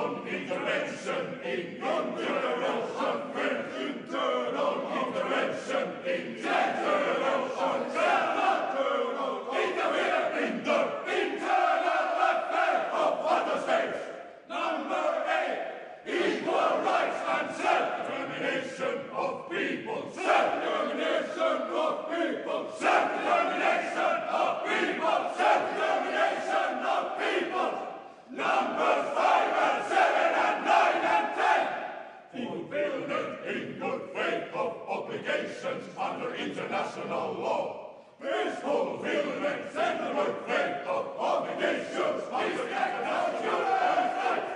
Non-intervention in internal affairs. Internal intervention in internal affairs. Interfere in the internal affairs of other states. Number 8. Equal rights and self-determination of people. Self-determination of people. Self-determination of people. Self-determination of people. Numbers 5 and 7 and 9 and 10. Fulfillment in good faith of obligations under international law. This fulfillment in good faith of obligations under international law.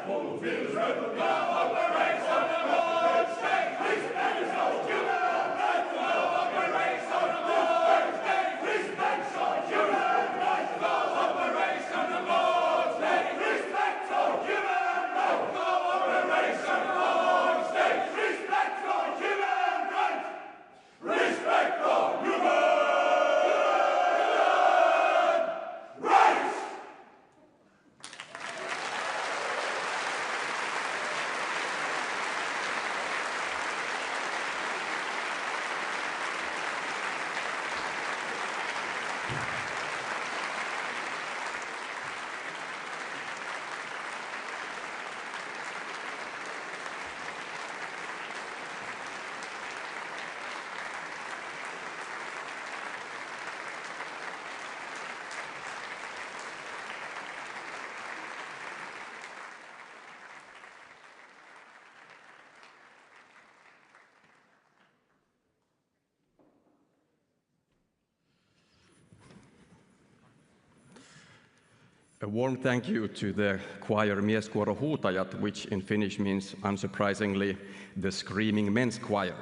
Fulfillment of operation of all states. Respect of human rights. Operation of all states. Respect of human rights. Operation of all states. Respect for human rights. Cooperation of all states. Respect for human rights. Respect for human rights. A warm thank you to the choir Mieskuoro Huutajat, which in Finnish means, unsurprisingly, the screaming men's choir.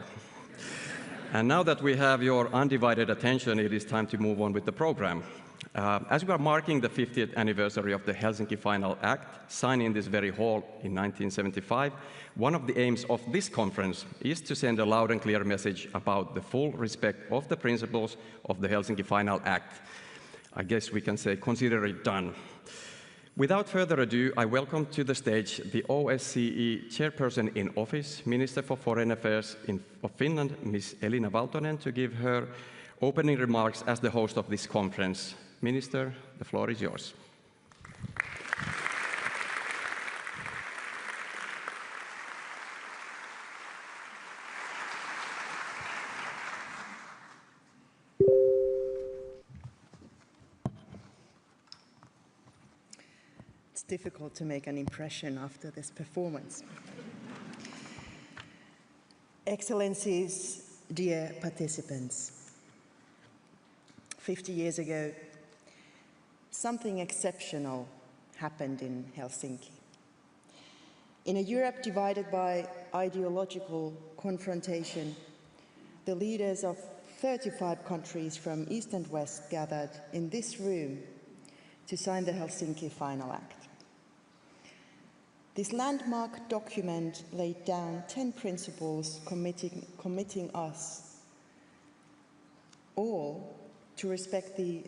And now that we have your undivided attention, it is time to move on with the program. As we are marking the 50th anniversary of the Helsinki Final Act, signed in this very hall in 1975, one of the aims of this conference is to send a loud and clear message about the full respect of the principles of the Helsinki Final Act. I guess we can say, consider it done. Without further ado, I welcome to the stage the OSCE Chairperson in Office, Minister for Foreign Affairs of Finland, Ms. Elina Valtonen, to give her opening remarks as the host of this conference. Minister, the floor is yours. It's difficult to make an impression after this performance. Excellencies, dear participants, 50 years ago, something exceptional happened in Helsinki. In a Europe divided by ideological confrontation, the leaders of 35 countries from East and West gathered in this room to sign the Helsinki Final Act. This landmark document laid down 10 principles committing us all to respect the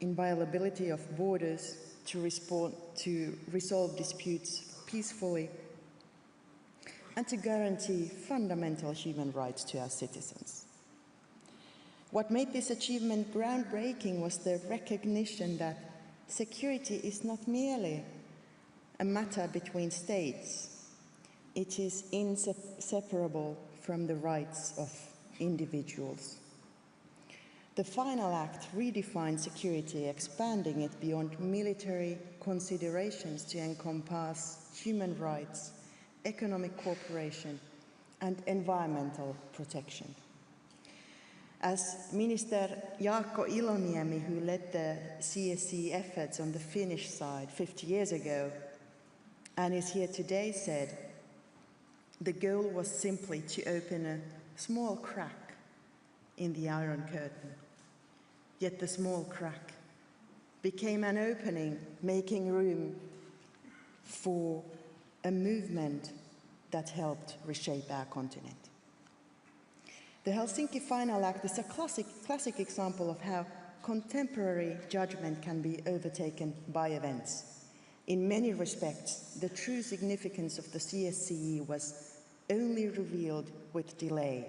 inviolability of borders, to resolve disputes peacefully, and to guarantee fundamental human rights to our citizens. What made this achievement groundbreaking was the recognition that security is not merely a matter between states. It is inseparable from the rights of individuals. The Final Act redefined security, expanding it beyond military considerations to encompass human rights, economic cooperation, and environmental protection. As Minister Jaakko Iloniemi, who led the CSE efforts on the Finnish side 50 years ago, and is here today, said, the goal was simply to open a small crack in the Iron Curtain. Yet the small crack became an opening, making room for a movement that helped reshape our continent. The Helsinki Final Act is a classic example of how contemporary judgment can be overtaken by events. In many respects, the true significance of the CSCE was only revealed with delay,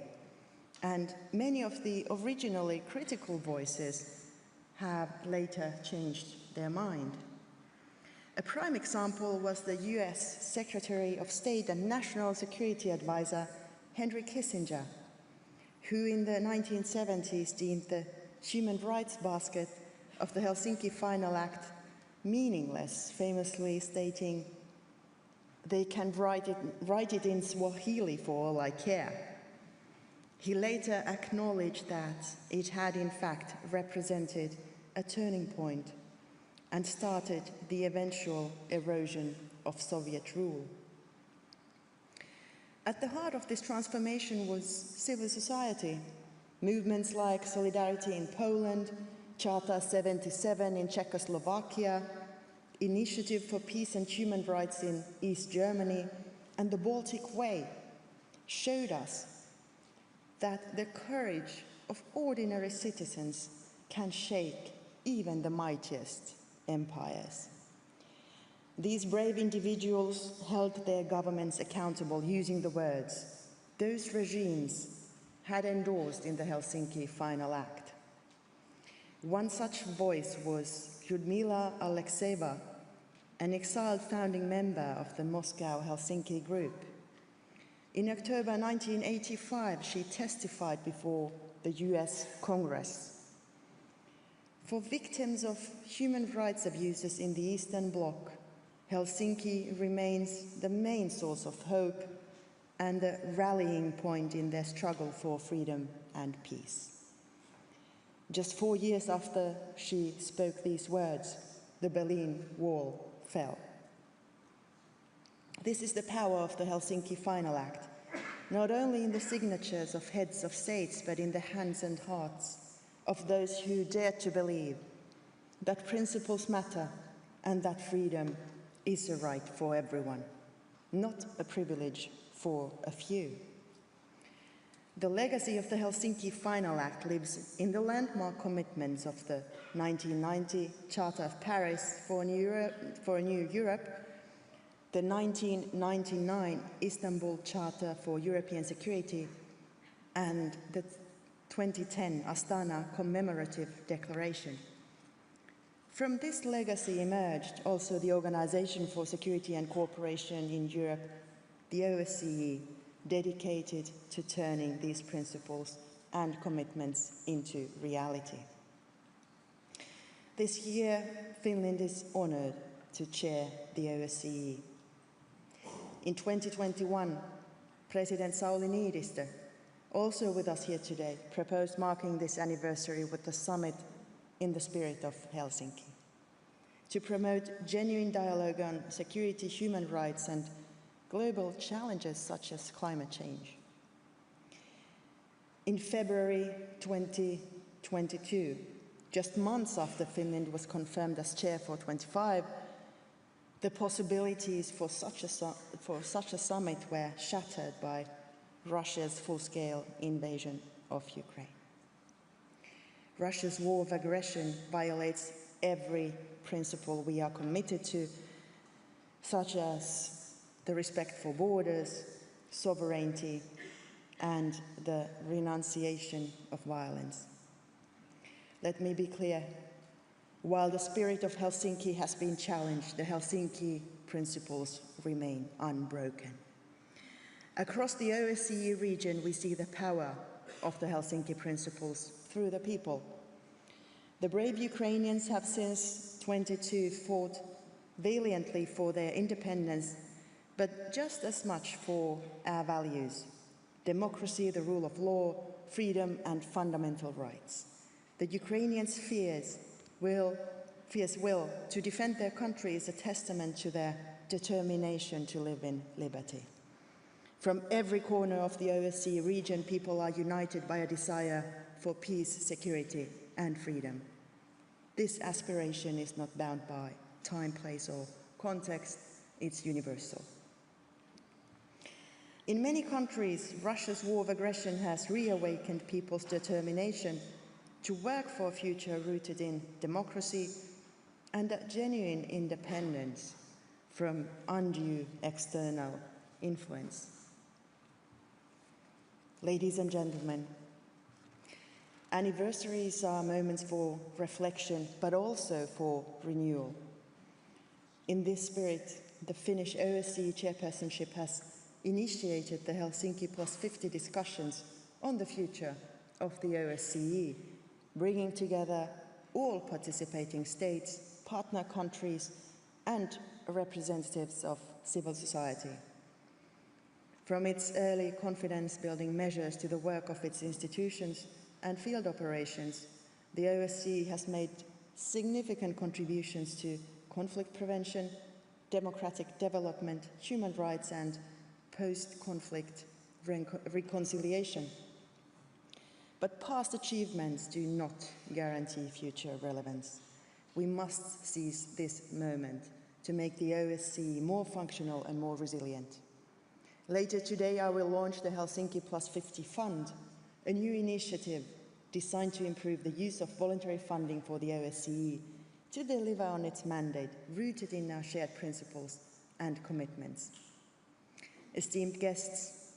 and many of the originally critical voices have later changed their mind. A prime example was the US Secretary of State and National Security Advisor Henry Kissinger, who in the 1970s deemed the human rights basket of the Helsinki Final Act meaningless, famously stating, "They can write it in Swahili for all I care." He later acknowledged that it had in fact represented a turning point and started the eventual erosion of Soviet rule. At the heart of this transformation was civil society. Movements like Solidarity in Poland, Charter 77 in Czechoslovakia, Initiative for Peace and Human Rights in East Germany, and the Baltic Way showed us that the courage of ordinary citizens can shake even the mightiest empires. These brave individuals held their governments accountable using the words those regimes had endorsed in the Helsinki Final Act. One such voice was Lyudmila Alexeyeva, an exiled founding member of the Moscow-Helsinki group. In October 1985, she testified before the US Congress. For victims of human rights abuses in the Eastern Bloc, Helsinki remains the main source of hope and a rallying point in their struggle for freedom and peace. Just 4 years after she spoke these words, the Berlin Wall fell. This is the power of the Helsinki Final Act, not only in the signatures of heads of states, but in the hands and hearts of those who dare to believe that principles matter and that freedom is a right for everyone, not a privilege for a few. The legacy of the Helsinki Final Act lives in the landmark commitments of the 1990 Charter of Paris for a New Europe, the 1999 Istanbul Charter for European Security, and the 2010 Astana Commemorative Declaration. From this legacy emerged also the Organization for Security and Cooperation in Europe, the OSCE, dedicated to turning these principles and commitments into reality. This year, Finland is honored to chair the OSCE. In 2021, President Sauli Niinistö, also with us here today, proposed marking this anniversary with the summit in the spirit of Helsinki, to promote genuine dialogue on security, human rights, and global challenges such as climate change. In February 2022, just months after Finland was confirmed as chair for 25, the possibilities for such a summit were shattered by Russia's full-scale invasion of Ukraine. Russia's war of aggression violates every principle we are committed to, such as the respect for borders, sovereignty, and the renunciation of violence. Let me be clear. While the spirit of Helsinki has been challenged, the Helsinki principles remain unbroken. Across the OSCE region, we see the power of the Helsinki principles through the people. The brave Ukrainians have since 22 fought valiantly for their independence, but just as much for our values: democracy, the rule of law, freedom, and fundamental rights. The Ukrainians' fierce will to defend their country is a testament to their determination to live in liberty. From every corner of the OSCE region, people are united by a desire for peace, security, and freedom. This aspiration is not bound by time, place, or context. It's universal. In many countries, Russia's war of aggression has reawakened people's determination to work for a future rooted in democracy and a genuine independence from undue external influence. Ladies and gentlemen, anniversaries are moments for reflection, but also for renewal. In this spirit, the Finnish OSCE chairpersonship has initiated the Helsinki +50 discussions on the future of the OSCE, bringing together all participating states, partner countries, and representatives of civil society. From its early confidence-building measures to the work of its institutions and field operations, the OSCE has made significant contributions to conflict prevention, democratic development, human rights, and post-conflict reconciliation. But past achievements do not guarantee future relevance. We must seize this moment to make the OSCE more functional and more resilient. Later today, I will launch the Helsinki +50 Fund, a new initiative designed to improve the use of voluntary funding for the OSCE to deliver on its mandate, rooted in our shared principles and commitments. Esteemed guests,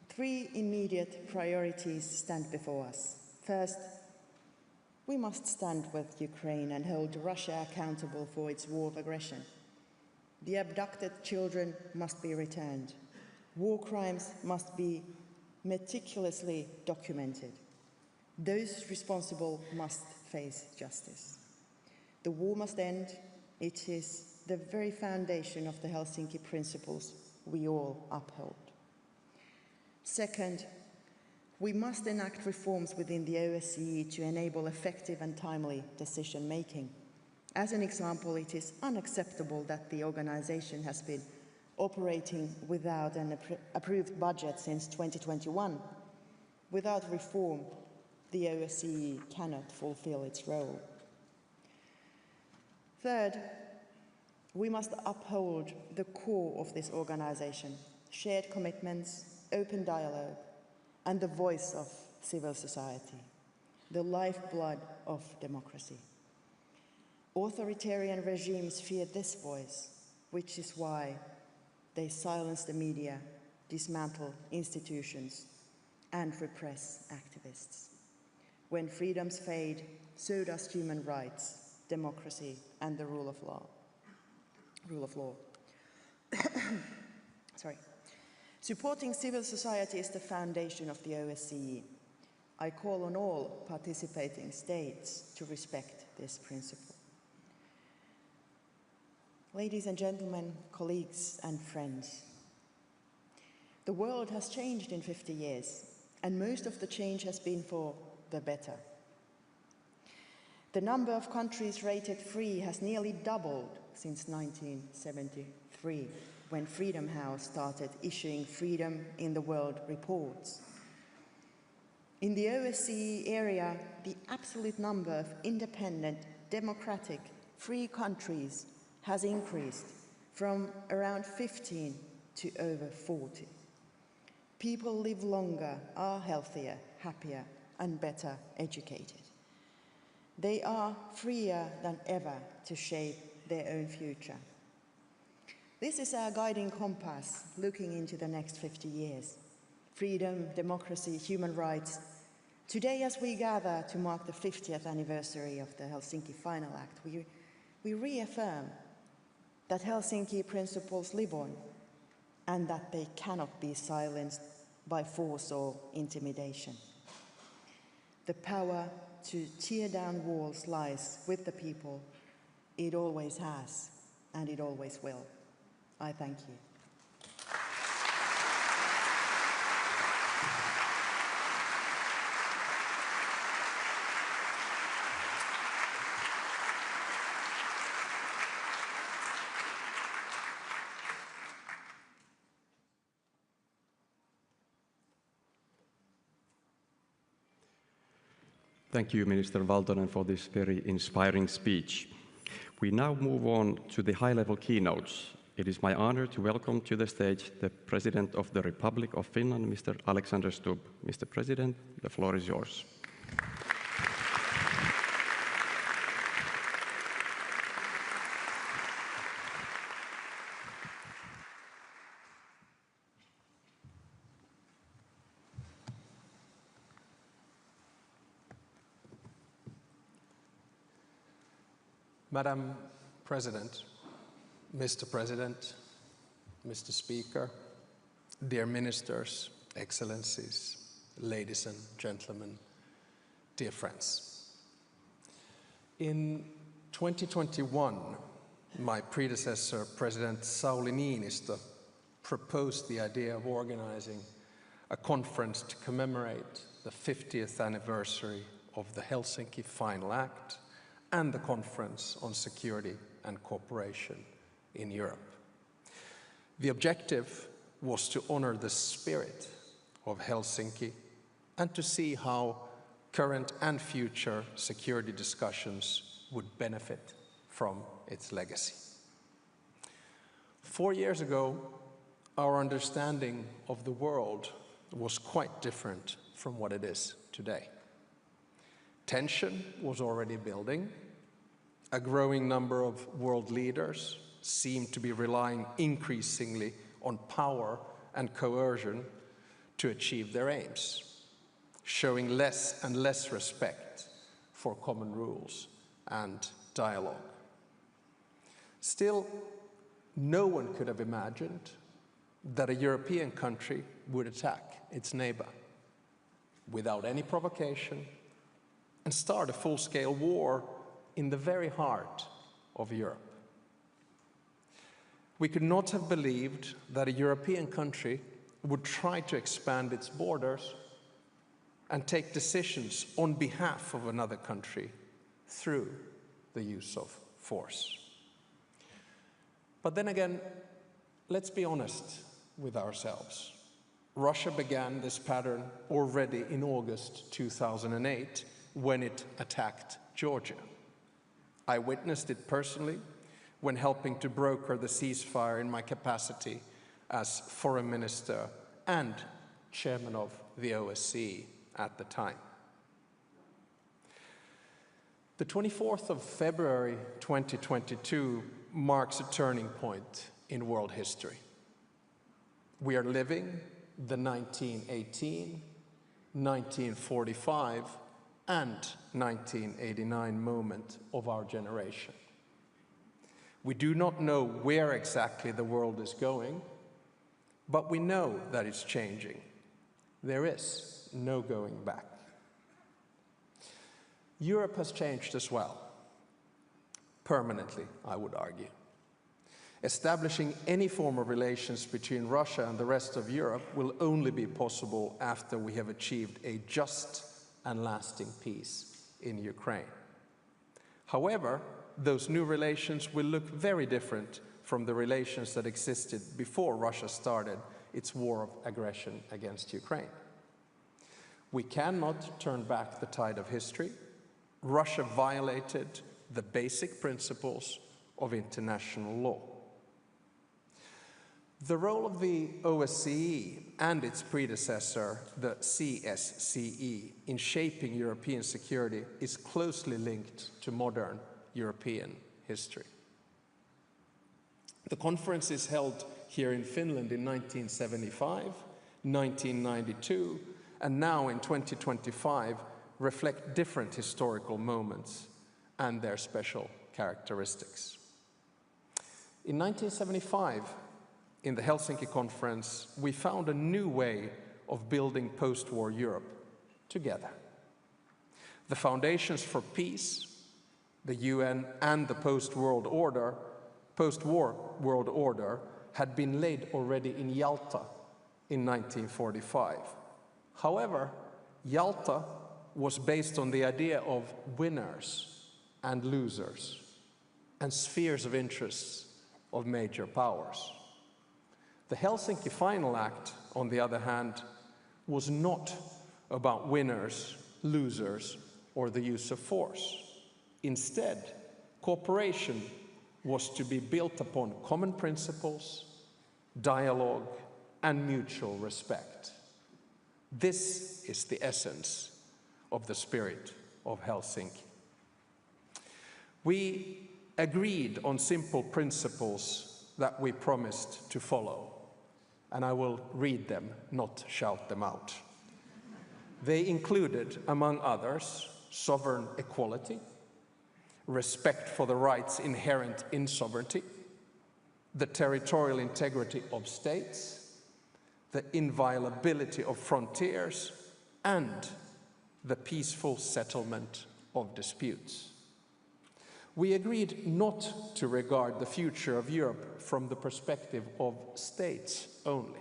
3 immediate priorities stand before us. First, we must stand with Ukraine and hold Russia accountable for its war of aggression. The abducted children must be returned. War crimes must be meticulously documented. Those responsible must face justice. The war must end. It is the very foundation of the Helsinki principles we all uphold. Second, we must enact reforms within the OSCE to enable effective and timely decision-making. As an example, it is unacceptable that the organization has been operating without an approved budget since 2021. Without reform, the OSCE cannot fulfill its role. Third, we must uphold the core of this organization: shared commitments, open dialogue, and the voice of civil society, the lifeblood of democracy. Authoritarian regimes fear this voice, which is why they silence the media, dismantle institutions, and repress activists. When freedoms fade, so does human rights, democracy, and the rule of law. Sorry. Supporting civil society is the foundation of the OSCE. I call on all participating states to respect this principle. Ladies and gentlemen, colleagues and friends, the world has changed in 50 years, and most of the change has been for the better. The number of countries rated free has nearly doubled since 1973, when Freedom House started issuing Freedom in the World reports. In the OSCE area, the absolute number of independent, democratic, free countries has increased from around 15 to over 40. People live longer, are healthier, happier, and better educated. They are freer than ever to shape their own future. This is our guiding compass looking into the next 50 years. Freedom, democracy, human rights. Today, as we gather to mark the 50th anniversary of the Helsinki Final Act, we reaffirm that Helsinki principles live on and that they cannot be silenced by force or intimidation. The power to tear down walls lies with the people. It always has, and it always will. I thank you. Thank you, Minister Valtonen, for this very inspiring speech. We now move on to the high-level keynotes. It is my honor to welcome to the stage the President of the Republic of Finland, Mr. Alexander Stubb. Mr. President, the floor is yours. Madam President, Mr. President, Mr. Speaker, dear ministers, excellencies, ladies and gentlemen, dear friends. In 2021, my predecessor, President Sauli Niinistö, proposed the idea of organizing a conference to commemorate the 50th anniversary of the Helsinki Final Act and the Conference on Security and Cooperation in Europe. The objective was to honor the spirit of Helsinki and to see how current and future security discussions would benefit from its legacy. 4 years ago, our understanding of the world was quite different from what it is today. Tension was already building. A growing number of world leaders seemed to be relying increasingly on power and coercion to achieve their aims, showing less and less respect for common rules and dialogue. Still, no one could have imagined that a European country would attack its neighbor without any provocation and start a full-scale war in the very heart of Europe. We could not have believed that a European country would try to expand its borders and take decisions on behalf of another country through the use of force. But then again, let's be honest with ourselves. Russia began this pattern already in August 2008 when it attacked Georgia. I witnessed it personally when helping to broker the ceasefire in my capacity as foreign minister and chairman of the OSCE at the time. The 24th of February 2022 marks a turning point in world history. We are living the 1918, 1945, and 1989 moment of our generation. We do not know where exactly the world is going, but we know that it's changing. There is no going back. Europe has changed as well. Permanently, I would argue. Establishing any form of relations between Russia and the rest of Europe will only be possible after we have achieved a just and lasting peace in Ukraine. However, those new relations will look very different from the relations that existed before Russia started its war of aggression against Ukraine. We cannot turn back the tide of history. Russia violated the basic principles of international law. The role of the OSCE and its predecessor, the CSCE, in shaping European security is closely linked to modern European history. The conference is held here in Finland in 1975, 1992, and now in 2025 reflect different historical moments and their special characteristics. In 1975, in the Helsinki Conference, we found a new way of building post-war Europe together. The foundations for peace, the UN and the post-war world order had been laid already in Yalta in 1945. However, Yalta was based on the idea of winners and losers and spheres of interests of major powers. The Helsinki Final Act, on the other hand, was not about winners, losers, or the use of force. Instead, cooperation was to be built upon common principles, dialogue, and mutual respect. This is the essence of the spirit of Helsinki. We agreed on simple principles that we promised to follow, and I will read them, not shout them out. They included, among others, sovereign equality, respect for the rights inherent in sovereignty, the territorial integrity of states, the inviolability of frontiers, and the peaceful settlement of disputes. We agreed not to regard the future of Europe from the perspective of states only.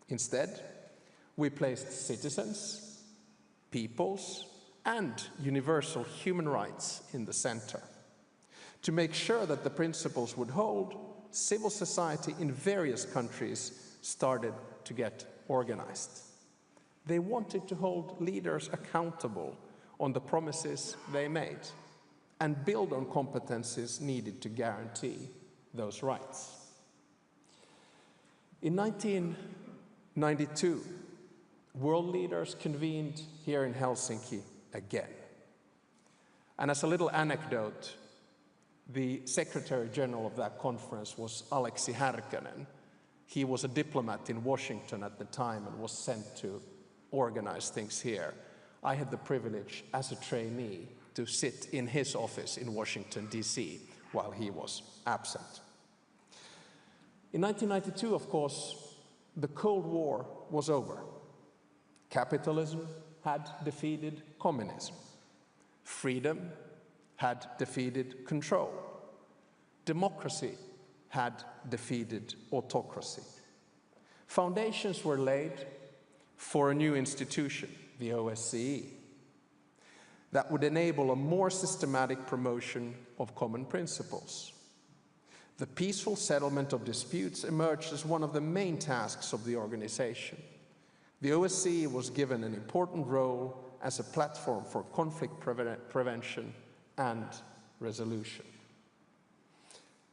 Instead, we placed citizens, peoples, and universal human rights in the center. To make sure that the principles would hold, civil society in various countries started to get organized. They wanted to hold leaders accountable on the promises they made and build on competencies needed to guarantee those rights. In 1992, world leaders convened here in Helsinki again. And as a little anecdote, the Secretary General of that conference was Aleksi Härkönen. He was a diplomat in Washington at the time and was sent to organize things here. I had the privilege as a trainee to sit in his office in Washington, D.C. while he was absent. In 1992, of course, the Cold War was over. Capitalism had defeated communism. Freedom had defeated control. Democracy had defeated autocracy. Foundations were laid for a new institution, the OSCE, that would enable a more systematic promotion of common principles. The peaceful settlement of disputes emerged as one of the main tasks of the organization. The OSCE was given an important role as a platform for conflict prevention and resolution.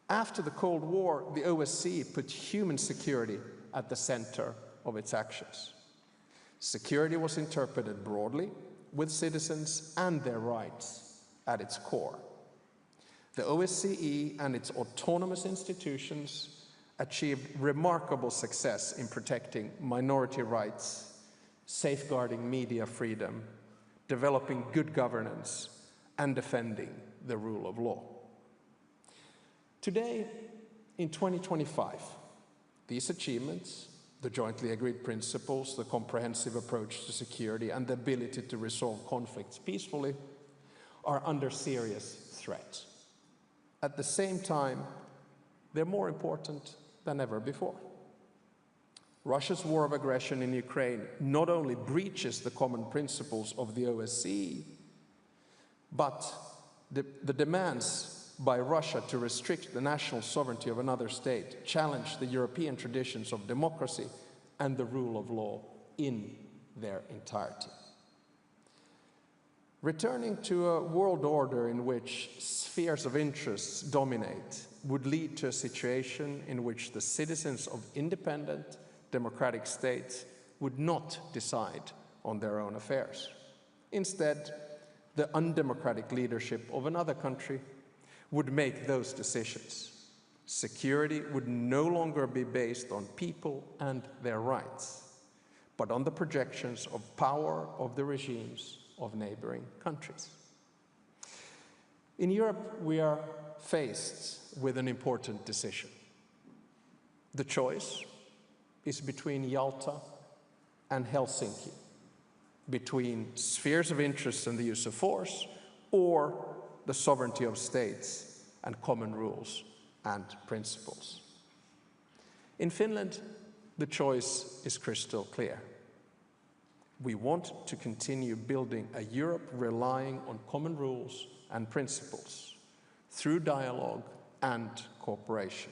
After the Cold War, the OSCE put human security at the center of its actions. Security was interpreted broadly, with citizens and their rights at its core. The OSCE and its autonomous institutions achieved remarkable success in protecting minority rights, safeguarding media freedom, developing good governance, and defending the rule of law. Today, in 2025, these achievements, the jointly agreed principles, the comprehensive approach to security, and the ability to resolve conflicts peacefully, are under serious threat. At the same time, they're more important than ever before. Russia's war of aggression in Ukraine not only breaches the common principles of the OSCE, but the demands by Russia to restrict the national sovereignty of another state challenge the European traditions of democracy and the rule of law in their entirety. Returning to a world order in which spheres of interest dominate would lead to a situation in which the citizens of independent, democratic states would not decide on their own affairs. Instead, the undemocratic leadership of another country would make those decisions. Security would no longer be based on people and their rights, but on the projections of power of the regimes of neighboring countries. In Europe, we are faced with an important decision. The choice is between Yalta and Helsinki, between spheres of interest and the use of force, or the sovereignty of states and common rules and principles. In Finland, the choice is crystal clear. We want to continue building a Europe relying on common rules and principles through dialogue and cooperation.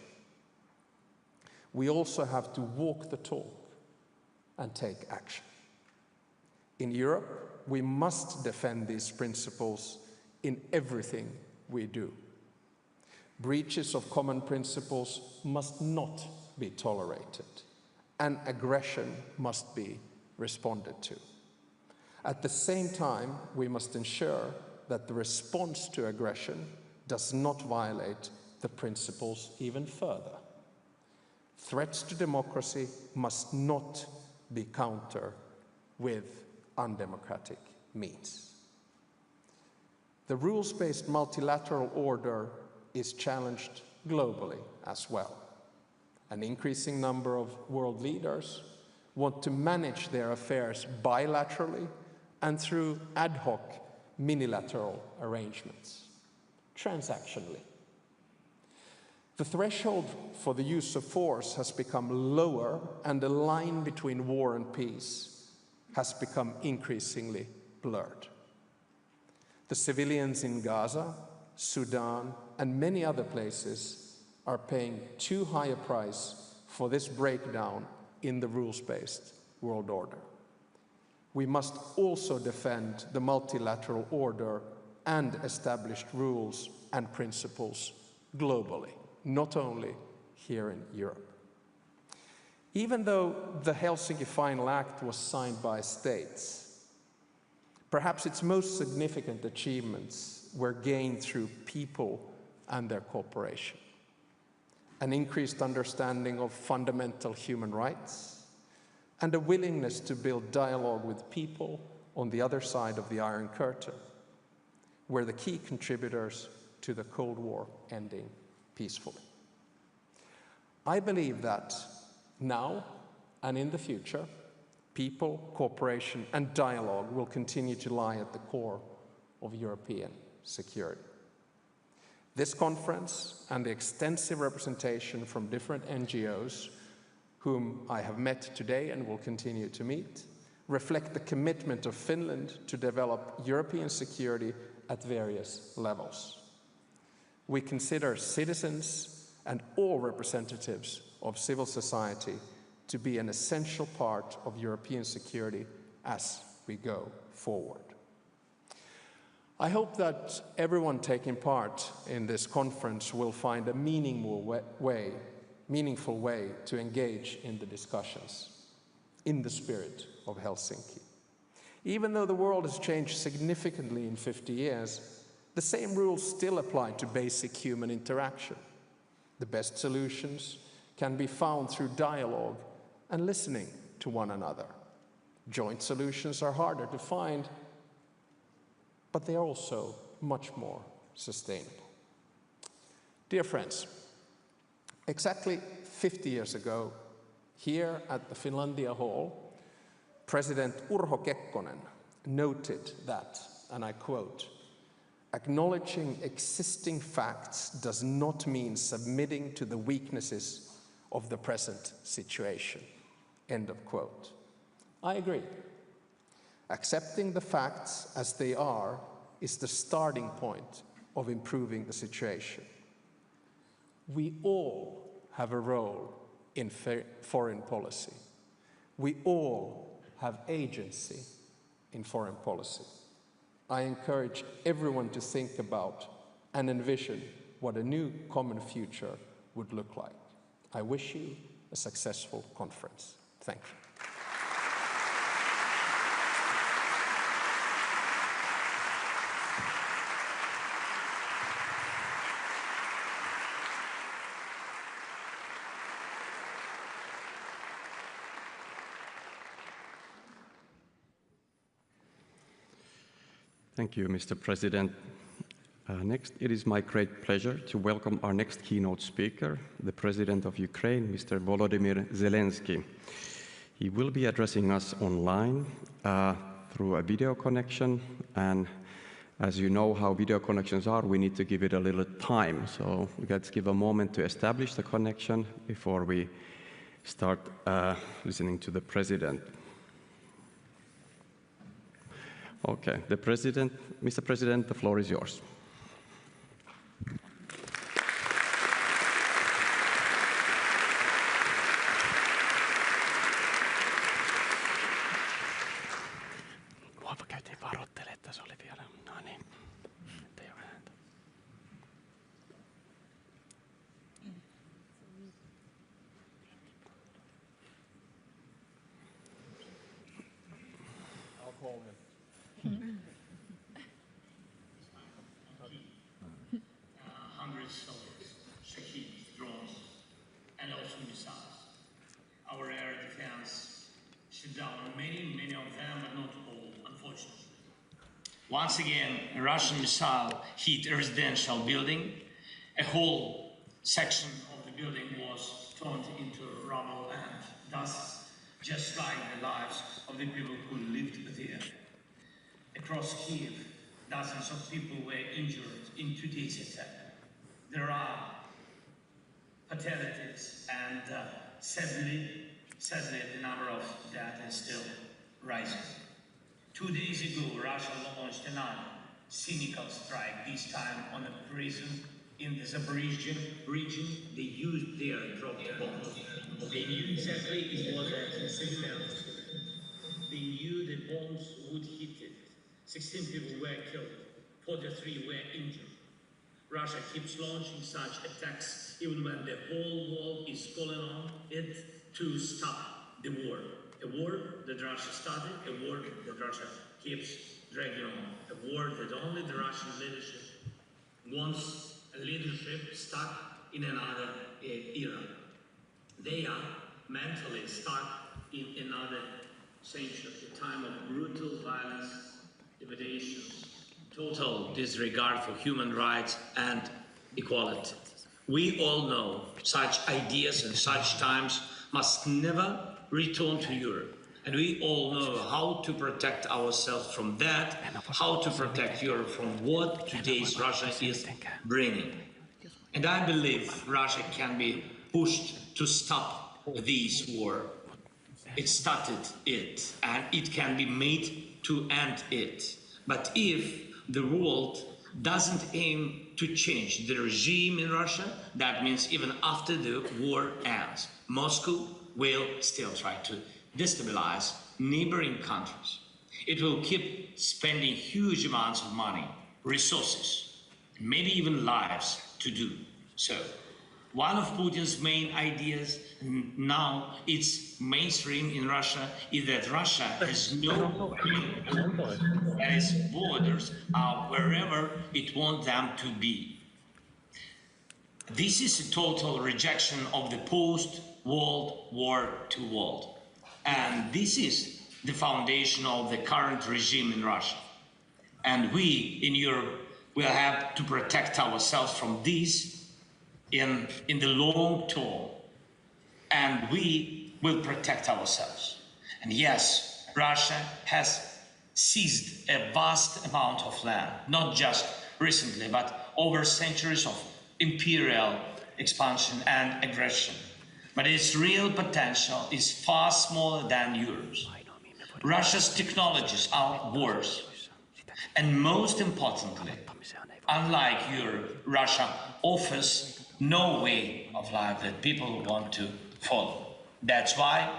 We also have to walk the talk and take action. In Europe, we must defend these principles in everything we do. Breaches of common principles must not be tolerated, and aggression must be responded to. At the same time, we must ensure that the response to aggression does not violate the principles even further. Threats to democracy must not be countered with undemocratic means. The rules-based multilateral order is challenged globally as well. An increasing number of world leaders want to manage their affairs bilaterally and through ad hoc minilateral arrangements, transactionally. The threshold for the use of force has become lower, and the line between war and peace has become increasingly blurred. The civilians in Gaza, Sudan, and many other places are paying too high a price for this breakdown in the rules-based world order. We must also defend the multilateral order and established rules and principles globally, not only here in Europe. Even though the Helsinki Final Act was signed by states, perhaps its most significant achievements were gained through people and their cooperation. An increased understanding of fundamental human rights, and a willingness to build dialogue with people on the other side of the Iron Curtain, were the key contributors to the Cold War ending peacefully. I believe that now and in the future, people, cooperation, and dialogue will continue to lie at the core of European security. This conference and the extensive representation from different NGOs whom I have met today and will continue to meet, reflect the commitment of Finland to develop European security at various levels. We consider citizens and all representatives of civil society to be an essential part of European security as we go forward. I hope that everyone taking part in this conference will find a meaningful way to engage in the discussions in the spirit of Helsinki. Even though the world has changed significantly in 50 years, the same rules still apply to basic human interaction. The best solutions can be found through dialogue and listening to one another. Joint solutions are harder to find, but they are also much more sustainable. Dear friends, exactly 50 years ago, here at the Finlandia Hall, President Urho Kekkonen noted that, and I quote, "Acknowledging existing facts does not mean submitting to the weaknesses of the present situation." End of quote. I agree. Accepting the facts as they are is the starting point of improving the situation. We all have a role in foreign policy. We all have agency in foreign policy. I encourage everyone to think about and envision what a new common future would look like. I wish you a successful conference. Thank you. Thank you, Mr. President. Next, it is my great pleasure to welcome our next keynote speaker, the President of Ukraine, Mr. Volodymyr Zelensky. He will be addressing us online through a video connection, and as you know how video connections are, we need to give it a little time. So let's give a moment to establish the connection before we start listening to the President. Okay, Mr. President, the floor is yours. Hundreds of Shahid drones and also missiles. Our air defense shut down many of them, but not all, unfortunately. Once again, a Russian missile hit a residential building. A whole section of the building was turned into rubble and dust, just like the lives of the people who lived there. Across Kiev, dozens of people were injured in today's attack. There are fatalities, and sadly, the number of deaths is still rising. 2 days ago, Russia launched another cynical strike, this time on a prison in the Zaporizhzhia region. They used their dropped bombs. They knew exactly it was a civilians. They knew the bombs would hit it. 16 people were killed, 43 were injured. Russia keeps launching such attacks even when the whole world is calling on it to stop the war. A war that Russia started, a war that Russia keeps dragging on, a war that only the Russian leadership wants a leadership stuck in another era. They are mentally stuck in another century, a time of brutal violence, devastations, total disregard for human rights and equality. We all know such ideas and such times must never return to Europe. And we all know how to protect ourselves from that, how to protect Europe from what today's Russia is bringing. And I believe Russia can be pushed to stop this war. It started it, and it can be made to end it. But if the world doesn't aim to change the regime in Russia, that means even after the war ends, Moscow will still try to destabilize neighboring countries. It will keep spending huge amounts of money, resources, maybe even lives to do so. One of Putin's main ideas, now it's mainstream in Russia, is that Russia has no borders, that its borders are wherever it wants them to be. This is a total rejection of the post-World War II world. And this is the foundation of the current regime in Russia. And we in Europe will have to protect ourselves from this in the long term. And we will protect ourselves. And yes, Russia has seized a vast amount of land, not just recently, but over centuries of imperial expansion and aggression. But its real potential is far smaller than Europe's. Russia's technologies are worse. And most importantly, unlike Europe, Russia offers no way of life that people want to follow. That's why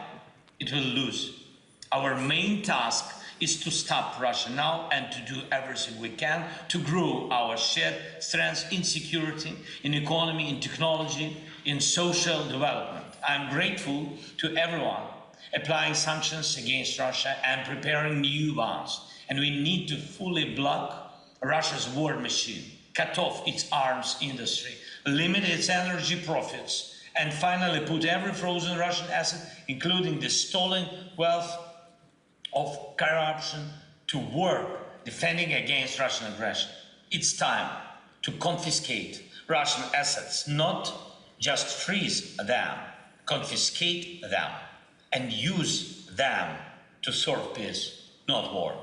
it will lose. Our main task is to stop Russia now and to do everything we can to grow our shared strengths in security, in economy, in technology, in social development. I'm grateful to everyone applying sanctions against Russia and preparing new ones. And we need to fully block Russia's war machine, cut off its arms industry, limit its energy profits, and finally put every frozen Russian asset, including the stolen wealth of corruption, to work defending against Russian aggression. It's time to confiscate Russian assets, not just freeze them, confiscate them and use them to serve peace, not war.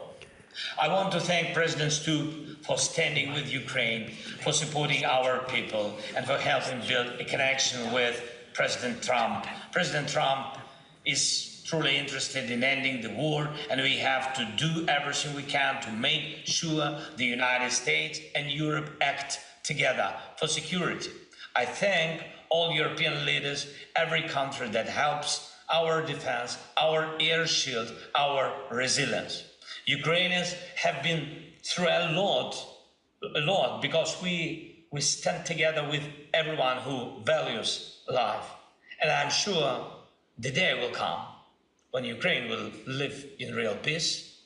I want to thank President Stubb for standing with Ukraine, for supporting our people, and for helping build a connection with President Trump. President Trump is truly interested in ending the war, and we have to do everything we can to make sure the United States and Europe act together for security. I thank all European leaders, every country that helps our defense, our air shield, our resilience. Ukrainians have been through a lot because we stand together with everyone who values life. And I'm sure the day will come when Ukraine will live in real peace,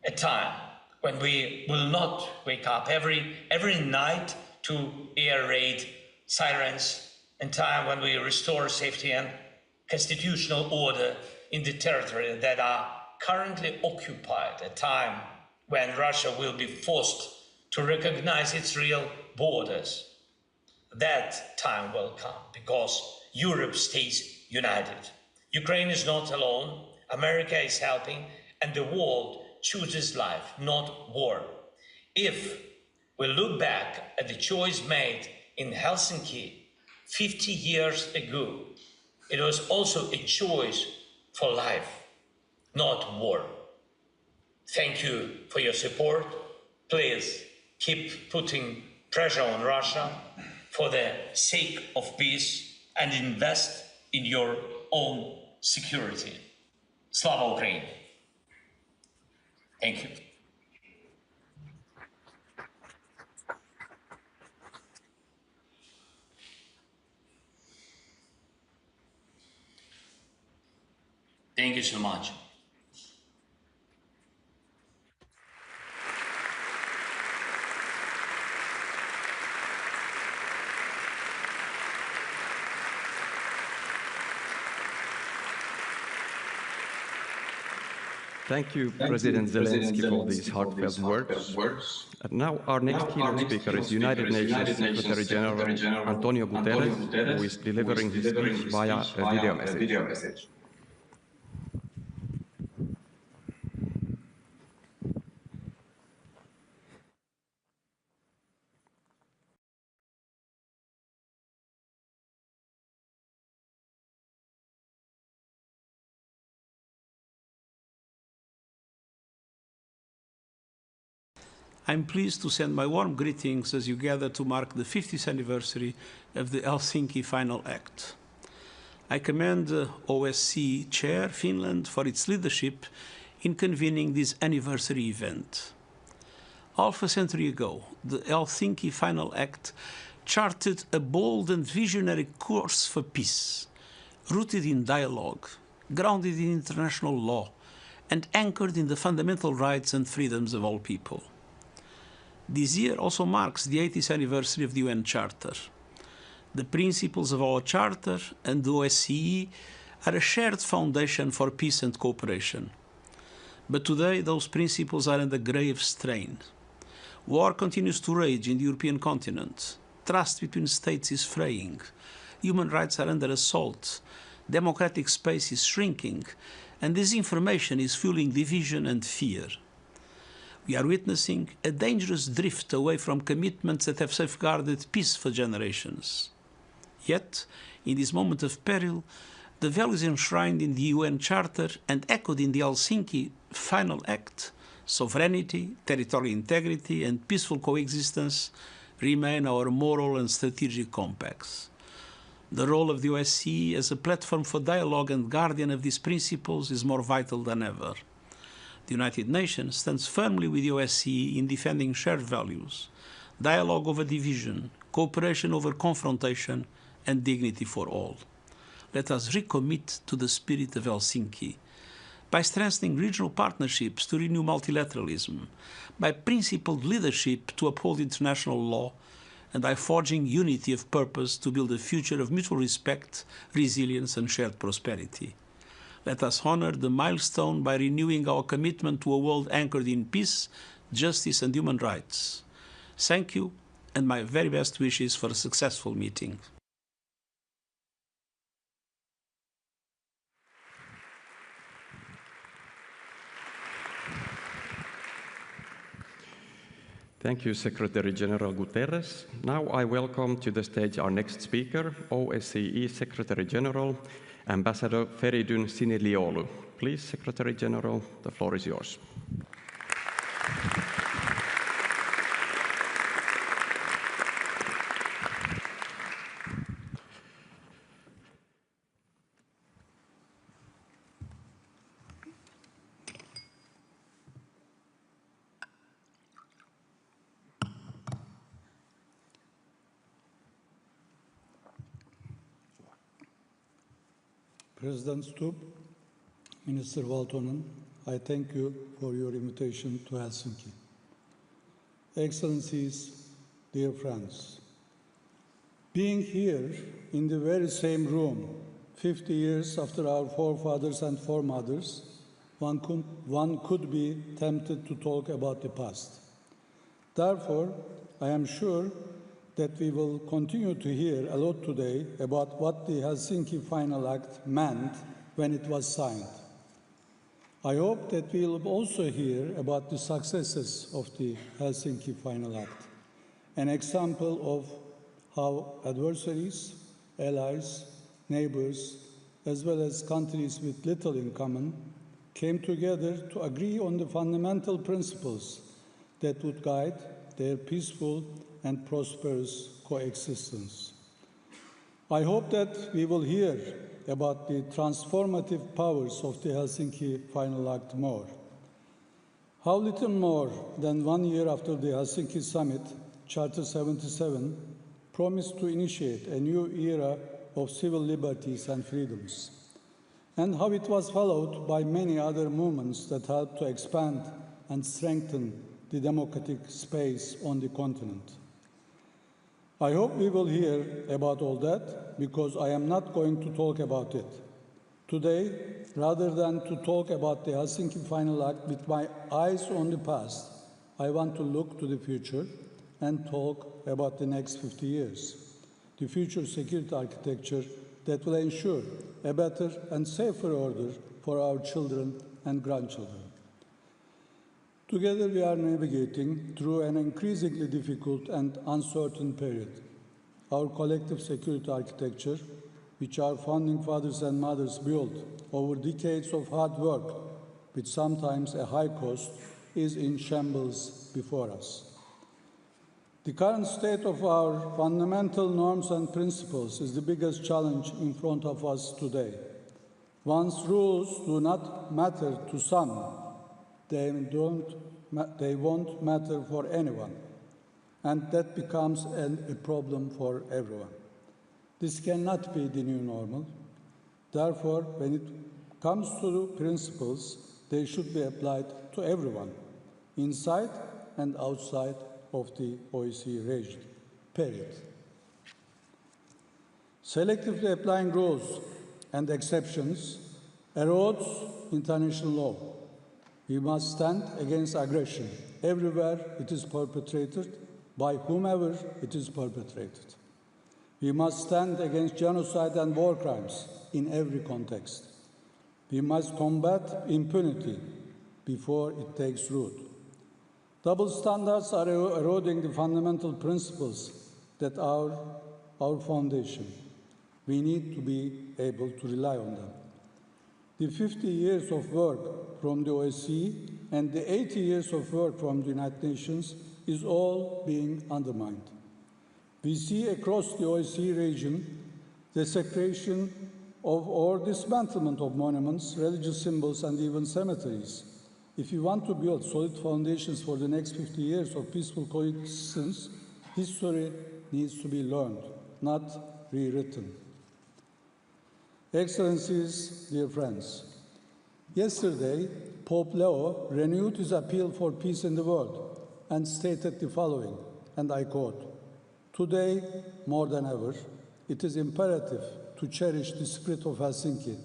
a time when we will not wake up every night to air raid sirens, a time when we restore safety and constitutional order in the territory that are currently occupied, a time when Russia will be forced to recognize its real borders. That time will come because Europe stays united. Ukraine is not alone, America is helping, and the world chooses life, not war. If we look back at the choice made in Helsinki 50 years ago, it was also a choice for life, not war. Thank you for your support. Please keep putting pressure on Russia for the sake of peace and invest in your own security. Slava Ukraini! Thank you. Thank you so much. Thank you, President Zelensky, for these heartfelt words. And now our next keynote speaker is United Nations Secretary General Antonio Guterres, who is delivering his speech via a video message. I'm pleased to send my warm greetings as you gather to mark the 50th anniversary of the Helsinki Final Act. I commend the OSCE Chair, Finland, for its leadership in convening this anniversary event. Half a century ago, the Helsinki Final Act charted a bold and visionary course for peace, rooted in dialogue, grounded in international law, and anchored in the fundamental rights and freedoms of all people. This year also marks the 80th anniversary of the UN Charter. The principles of our Charter and the OSCE are a shared foundation for peace and cooperation. But today those principles are under grave strain. War continues to rage in the European continent. Trust between states is fraying. Human rights are under assault. Democratic space is shrinking. And disinformation is fueling division and fear. We are witnessing a dangerous drift away from commitments that have safeguarded peace for generations. Yet, in this moment of peril, the values enshrined in the UN Charter and echoed in the Helsinki Final Act, sovereignty, territorial integrity, and peaceful coexistence, remain our moral and strategic compacts. The role of the OSCE as a platform for dialogue and guardian of these principles is more vital than ever. The United Nations stands firmly with the OSCE in defending shared values, dialogue over division, cooperation over confrontation, and dignity for all. Let us recommit to the spirit of Helsinki by strengthening regional partnerships to renew multilateralism, by principled leadership to uphold international law, and by forging unity of purpose to build a future of mutual respect, resilience, and shared prosperity. Let us honor the milestone by renewing our commitment to a world anchored in peace, justice, and human rights. Thank you, and my very best wishes for a successful meeting. Thank you, Secretary General Guterres. Now I welcome to the stage our next speaker, OSCE Secretary General, Ambassador Feridun Sinirlioğlu. Please, Secretary General, the floor is yours. President Stubb, Minister Valtonen, I thank you for your invitation to Helsinki. Excellencies, dear friends, being here in the very same room 50 years after our forefathers and foremothers one could be tempted to talk about the past. Therefore, I am sure that we will continue to hear a lot today about what the Helsinki Final Act meant when it was signed. I hope that we will also hear about the successes of the Helsinki Final Act, an example of how adversaries, allies, neighbors, as well as countries with little in common, came together to agree on the fundamental principles that would guide their peaceful and prosperous coexistence. I hope that we will hear about the transformative powers of the Helsinki Final Act more. How little more than 1 year after the Helsinki Summit, Charter 77 promised to initiate a new era of civil liberties and freedoms, and how it was followed by many other movements that helped to expand and strengthen the democratic space on the continent. I hope we will hear about all that, because I am not going to talk about it. Today, rather than to talk about the Helsinki Final Act with my eyes on the past, I want to look to the future and talk about the next 50 years, the future security architecture that will ensure a better and safer order for our children and grandchildren. Together we are navigating through an increasingly difficult and uncertain period. Our collective security architecture, which our founding fathers and mothers built over decades of hard work, with sometimes a high cost, is in shambles before us. The current state of our fundamental norms and principles is the biggest challenge in front of us today. Once rules do not matter to some, they won't matter for anyone, and that becomes a problem for everyone. This cannot be the new normal. Therefore, when it comes to principles, they should be applied to everyone, inside and outside of the OSCE region, period. Selectively applying rules and exceptions erodes international law. We must stand against aggression everywhere it is perpetrated, by whomever it is perpetrated. We must stand against genocide and war crimes in every context. We must combat impunity before it takes root. Double standards are eroding the fundamental principles that are our foundation. We need to be able to rely on them. The 50 years of work from the OSCE and the 80 years of work from the United Nations is all being undermined. We see across the OSCE region desecration of or dismantlement of monuments, religious symbols, and even cemeteries. If we want to build solid foundations for the next 50 years of peaceful coexistence, history needs to be learned, not rewritten. Excellencies, dear friends, yesterday, Pope Leo renewed his appeal for peace in the world and stated the following, and I quote, "Today, more than ever, it is imperative to cherish the spirit of Helsinki,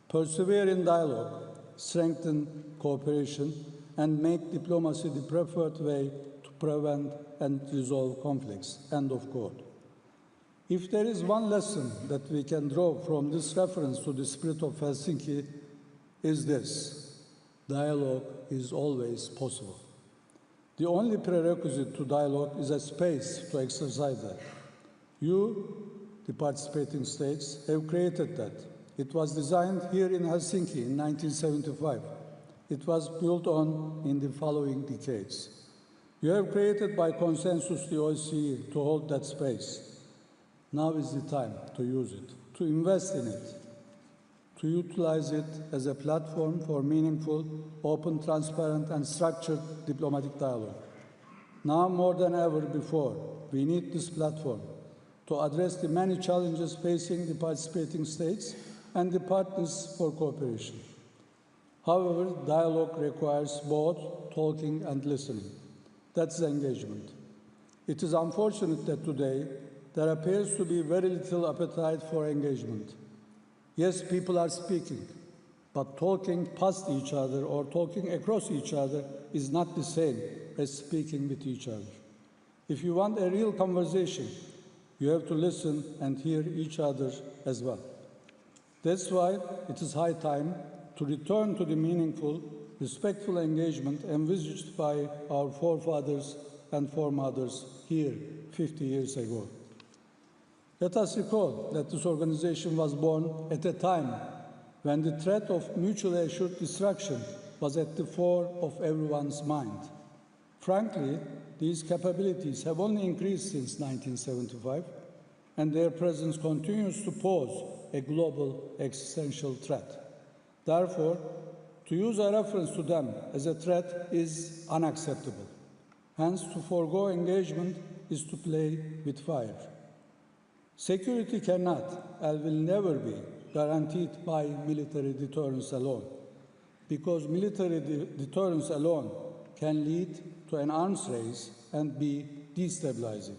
persevere in dialogue, strengthen cooperation, and make diplomacy the preferred way to prevent and resolve conflicts," end of quote. If there is one lesson that we can draw from this reference to the spirit of Helsinki, is this: dialogue is always possible. The only prerequisite to dialogue is a space to exercise that. You, the participating states, have created that. It was designed here in Helsinki in 1975. It was built on in the following decades. You have created by consensus the OSCE to hold that space. Now is the time to use it, to invest in it, to utilize it as a platform for meaningful, open, transparent, and structured diplomatic dialogue. Now more than ever before, we need this platform to address the many challenges facing the participating states and the partners for cooperation. However, dialogue requires both talking and listening. That's engagement. It is unfortunate that today there appears to be very little appetite for engagement. Yes, people are speaking. But talking past each other or talking across each other is not the same as speaking with each other. If you want a real conversation, you have to listen and hear each other as well. That's why it is high time to return to the meaningful, respectful engagement envisaged by our forefathers and foremothers here 50 years ago. Let us recall that this organization was born at a time when the threat of mutually assured destruction was at the fore of everyone's mind. Frankly, these capabilities have only increased since 1975, and their presence continues to pose a global existential threat. Therefore, to use a reference to them as a threat is unacceptable. Hence, to forego engagement is to play with fire. Security cannot and will never be guaranteed by military deterrence alone, because military deterrence alone can lead to an arms race and be destabilizing.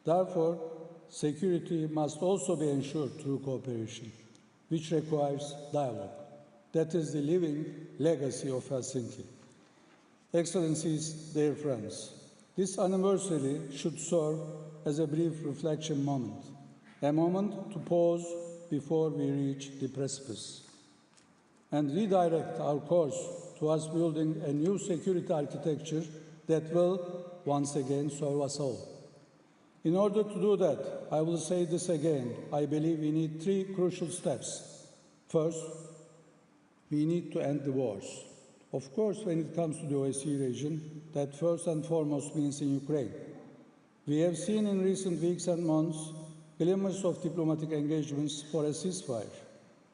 Therefore, security must also be ensured through cooperation, which requires dialogue. That is the living legacy of Helsinki. Excellencies, dear friends, this anniversary should serve as a brief reflection moment, a moment to pause before we reach the precipice and redirect our course towards building a new security architecture that will once again serve us all. In order to do that, I will say this again, I believe we need three crucial steps. First, we need to end the wars. Of course, when it comes to the OSCE region, that first and foremost means in Ukraine. We have seen in recent weeks and months glimmers of diplomatic engagements for a ceasefire.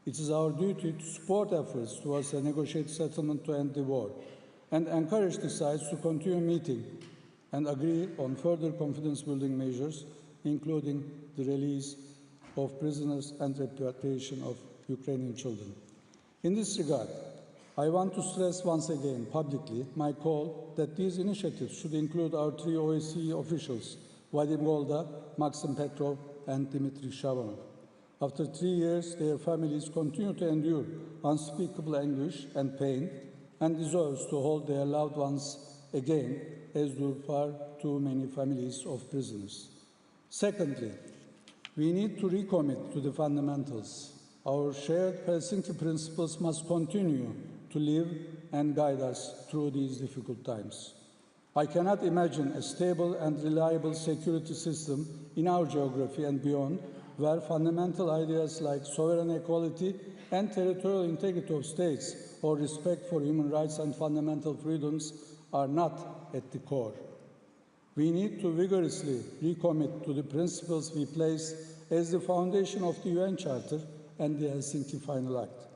It is our duty to support efforts towards a negotiated settlement to end the war and encourage the sides to continue meeting and agree on further confidence-building measures, including the release of prisoners and repatriation of Ukrainian children. In this regard, I want to stress once again publicly my call that these initiatives should include our three OSCE officials, Vadim Golda, Maxim Petrov, and Dmitry Shabanov. After 3 years, their families continue to endure unspeakable anguish and pain and deserve to hold their loved ones again, as do far too many families of prisoners. Secondly, we need to recommit to the fundamentals. Our shared Helsinki principles must continue to live and guide us through these difficult times. I cannot imagine a stable and reliable security system in our geography and beyond, where fundamental ideas like sovereign equality and territorial integrity of states or respect for human rights and fundamental freedoms are not at the core. We need to vigorously recommit to the principles we place as the foundation of the UN Charter and the Helsinki Final Act.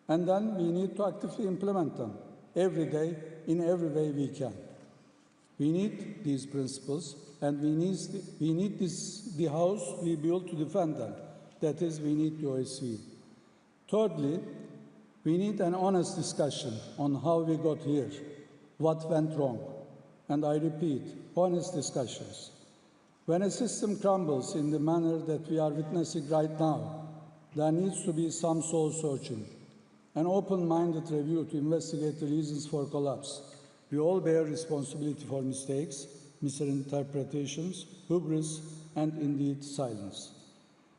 And then we need to actively implement them every day in every way we can. We need these principles, and we need the house we built to defend them. That is, we need the OSCE. Thirdly, we need an honest discussion on how we got here, what went wrong. And I repeat, honest discussions. When a system crumbles in the manner that we are witnessing right now, there needs to be some soul searching, an open-minded review to investigate the reasons for collapse. We all bear responsibility for mistakes, misinterpretations, hubris, and indeed silence.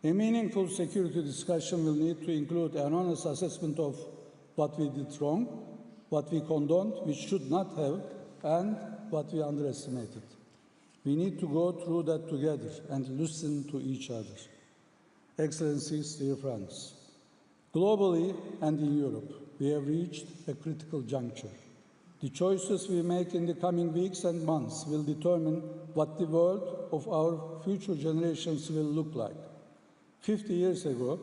A meaningful security discussion will need to include an honest assessment of what we did wrong, what we condoned, which should not have, and what we underestimated. We need to go through that together and listen to each other. Excellencies, dear friends, globally and in Europe, we have reached a critical juncture. The choices we make in the coming weeks and months will determine what the world of our future generations will look like. 50 years ago,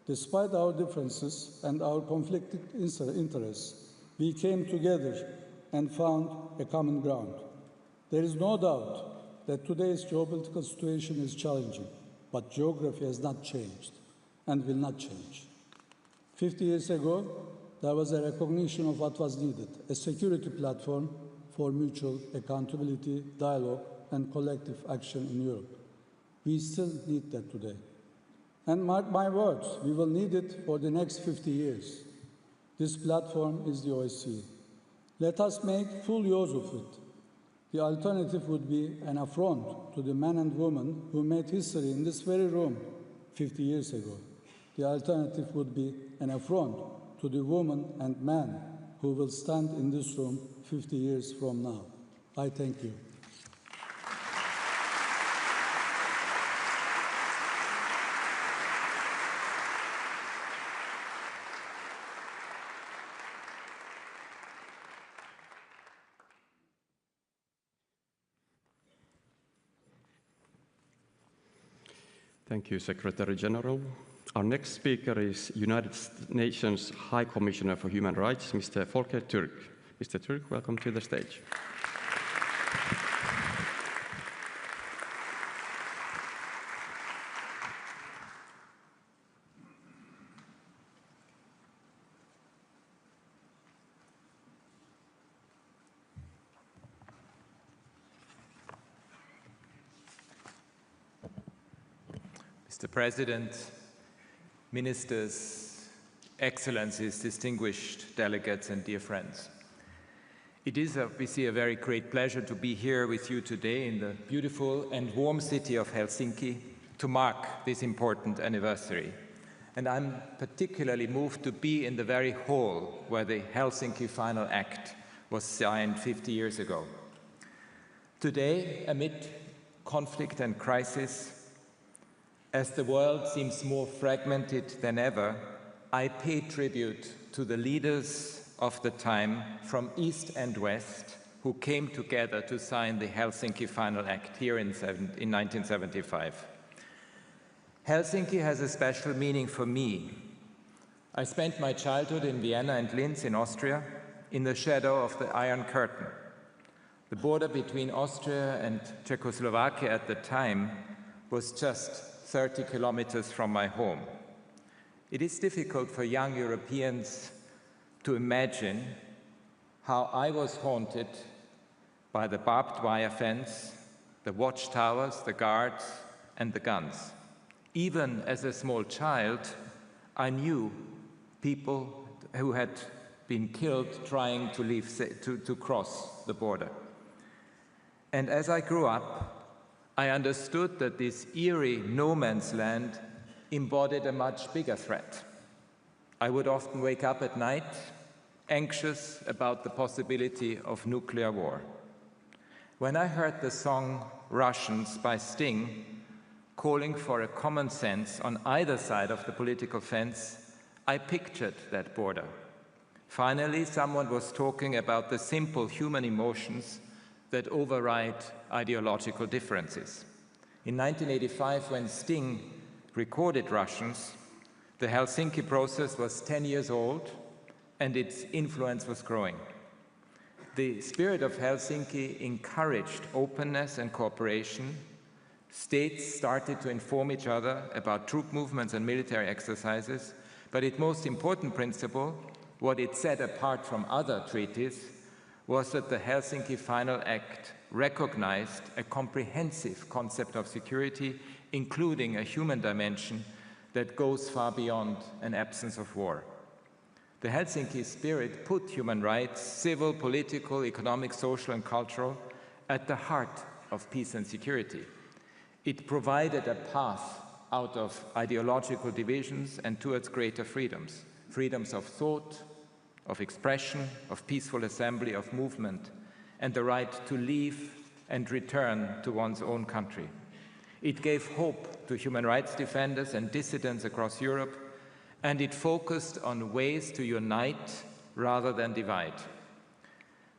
despite our differences and our conflicting interests, we came together and found a common ground. There is no doubt that today's geopolitical situation is challenging, but geography has not changed and will not change. 50 years ago, there was a recognition of what was needed, a security platform for mutual accountability, dialogue, and collective action in Europe. We still need that today. And mark my words, we will need it for the next 50 years. This platform is the OSCE. Let us make full use of it. The alternative would be an affront to the men and women who made history in this very room 50 years ago. The alternative would be an affront to the women and men who will stand in this room 50 years from now. I thank you. Thank you, Secretary General. Our next speaker is United Nations High Commissioner for Human Rights, Mr. Volker Türk. Mr. Türk, welcome to the stage. Mr. President, Ministers, Excellencies, distinguished delegates, and dear friends. It is obviously a very great pleasure to be here with you today in the beautiful and warm city of Helsinki to mark this important anniversary. And I'm particularly moved to be in the very hall where the Helsinki Final Act was signed 50 years ago. Today, amid conflict and crisis, as the world seems more fragmented than ever, I pay tribute to the leaders of the time from East and West who came together to sign the Helsinki Final Act here in 1975. Helsinki has a special meaning for me. I spent my childhood in Vienna and Linz in Austria in the shadow of the Iron Curtain. The border between Austria and Czechoslovakia at the time was just 30 kilometers from my home. It is difficult for young Europeans to imagine how I was haunted by the barbed wire fence, the watchtowers, the guards, and the guns. Even as a small child, I knew people who had been killed trying to cross the border. And as I grew up, I understood that this eerie no man's land embodied a much bigger threat. I would often wake up at night, anxious about the possibility of nuclear war. When I heard the song Russians by Sting, calling for a common sense on either side of the political fence, I pictured that border. Finally, someone was talking about the simple human emotions that override ideological differences. In 1985, when Sting recorded Russians, the Helsinki process was 10 years old and its influence was growing. The spirit of Helsinki encouraged openness and cooperation. States started to inform each other about troop movements and military exercises, but its most important principle, what it set apart from other treaties, was that the Helsinki Final Act recognized a comprehensive concept of security, including a human dimension that goes far beyond an absence of war. The Helsinki spirit put human rights, civil, political, economic, social, and cultural, at the heart of peace and security. It provided a path out of ideological divisions and towards greater freedoms, freedoms of thought, of expression, of peaceful assembly, of movement, and the right to leave and return to one's own country. It gave hope to human rights defenders and dissidents across Europe, and it focused on ways to unite rather than divide.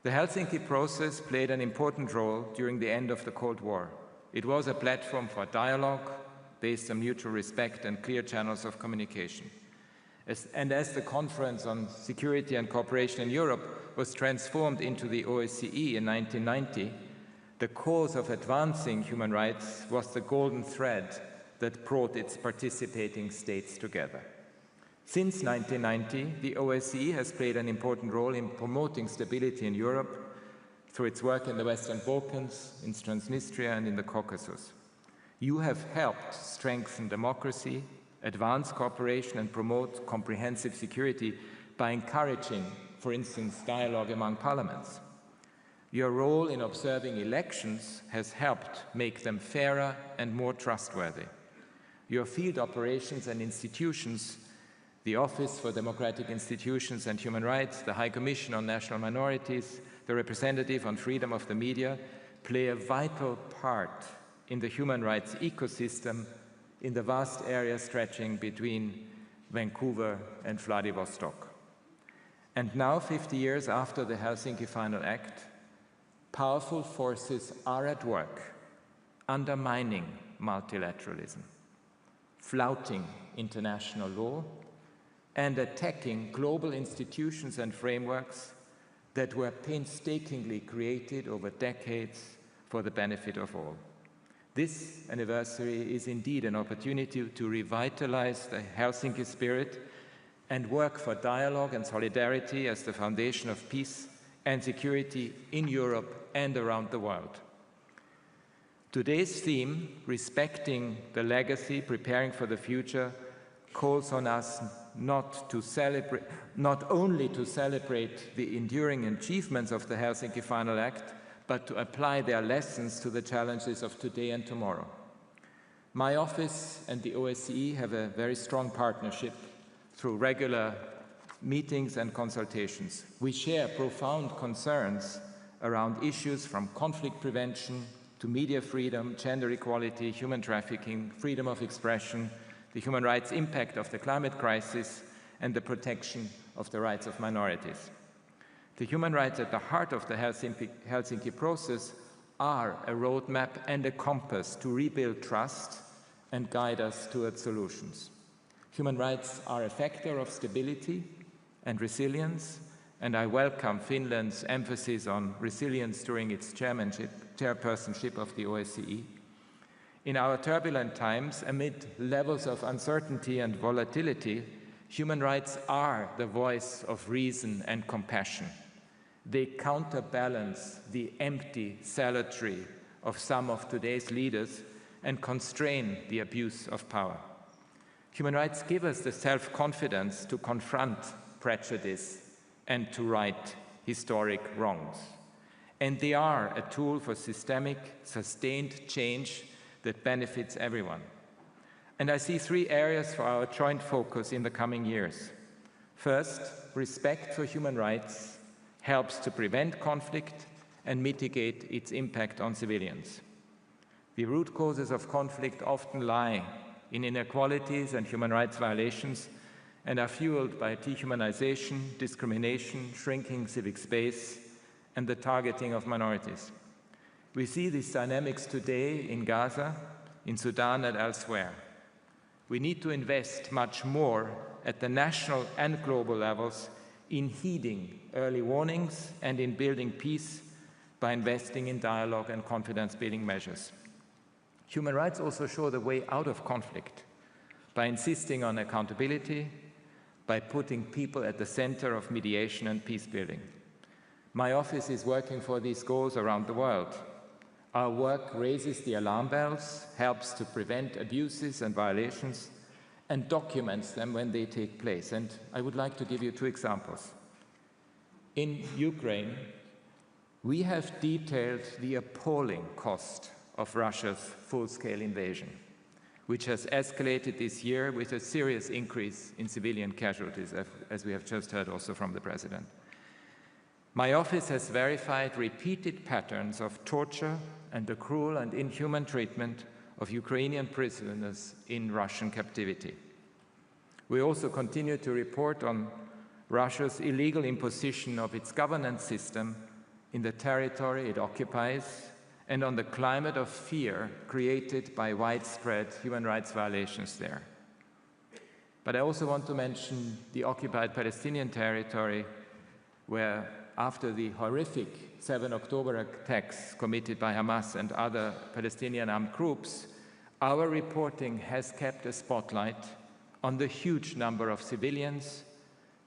The Helsinki process played an important role during the end of the Cold War. It was a platform for dialogue based on mutual respect and clear channels of communication. As the Conference on Security and Cooperation in Europe was transformed into the OSCE in 1990, the cause of advancing human rights was the golden thread that brought its participating states together. Since 1990, the OSCE has played an important role in promoting stability in Europe through its work in the Western Balkans, in Transnistria, and in the Caucasus. You have helped strengthen democracy, advance cooperation, and promote comprehensive security by encouraging, for instance, dialogue among parliaments. Your role in observing elections has helped make them fairer and more trustworthy. Your field operations and institutions, the Office for Democratic Institutions and Human Rights, the High Commission on National Minorities, the Representative on Freedom of the Media, play a vital part in the human rights ecosystem in the vast area stretching between Vancouver and Vladivostok. And now, 50 years after the Helsinki Final Act, powerful forces are at work undermining multilateralism, flouting international law, and attacking global institutions and frameworks that were painstakingly created over decades for the benefit of all. This anniversary is indeed an opportunity to revitalize the Helsinki spirit and work for dialogue and solidarity as the foundation of peace and security in Europe and around the world. Today's theme, Respecting the Legacy, Preparing for the Future, calls on us not only to celebrate the enduring achievements of the Helsinki Final Act, but to apply their lessons to the challenges of today and tomorrow. My office and the OSCE have a very strong partnership through regular meetings and consultations. We share profound concerns around issues from conflict prevention to media freedom, gender equality, human trafficking, freedom of expression, the human rights impact of the climate crisis, and the protection of the rights of minorities. The human rights at the heart of the Helsinki process are a roadmap and a compass to rebuild trust and guide us towards solutions. Human rights are a factor of stability and resilience, and I welcome Finland's emphasis on resilience during its chairpersonship of the OSCE. In our turbulent times, amid levels of uncertainty and volatility, human rights are the voice of reason and compassion. They counterbalance the empty salutary of some of today's leaders and constrain the abuse of power. Human rights give us the self-confidence to confront prejudice and to right historic wrongs. And they are a tool for systemic, sustained change that benefits everyone. And I see three areas for our joint focus in the coming years. First, respect for human rights helps to prevent conflict and mitigate its impact on civilians. The root causes of conflict often lie in inequalities and human rights violations and are fueled by dehumanization, discrimination, shrinking civic space, and the targeting of minorities. We see these dynamics today in Gaza, in Sudan, and elsewhere. We need to invest much more at the national and global levels in heeding early warnings and in building peace by investing in dialogue and confidence-building measures. Human rights also show the way out of conflict by insisting on accountability, by putting people at the center of mediation and peace-building. My office is working for these goals around the world. Our work raises the alarm bells, helps to prevent abuses and violations, and documents them when they take place. And I would like to give you two examples. In Ukraine, we have detailed the appalling cost of Russia's full-scale invasion, which has escalated this year with a serious increase in civilian casualties, as we have just heard also from the President. My office has verified repeated patterns of torture and the cruel and inhuman treatment of Ukrainian prisoners in Russian captivity. We also continue to report on Russia's illegal imposition of its governance system in the territory it occupies and on the climate of fear created by widespread human rights violations there. But I also want to mention the occupied Palestinian territory, where after the horrific 7 October attacks committed by Hamas and other Palestinian armed groups, our reporting has kept a spotlight on the huge number of civilians,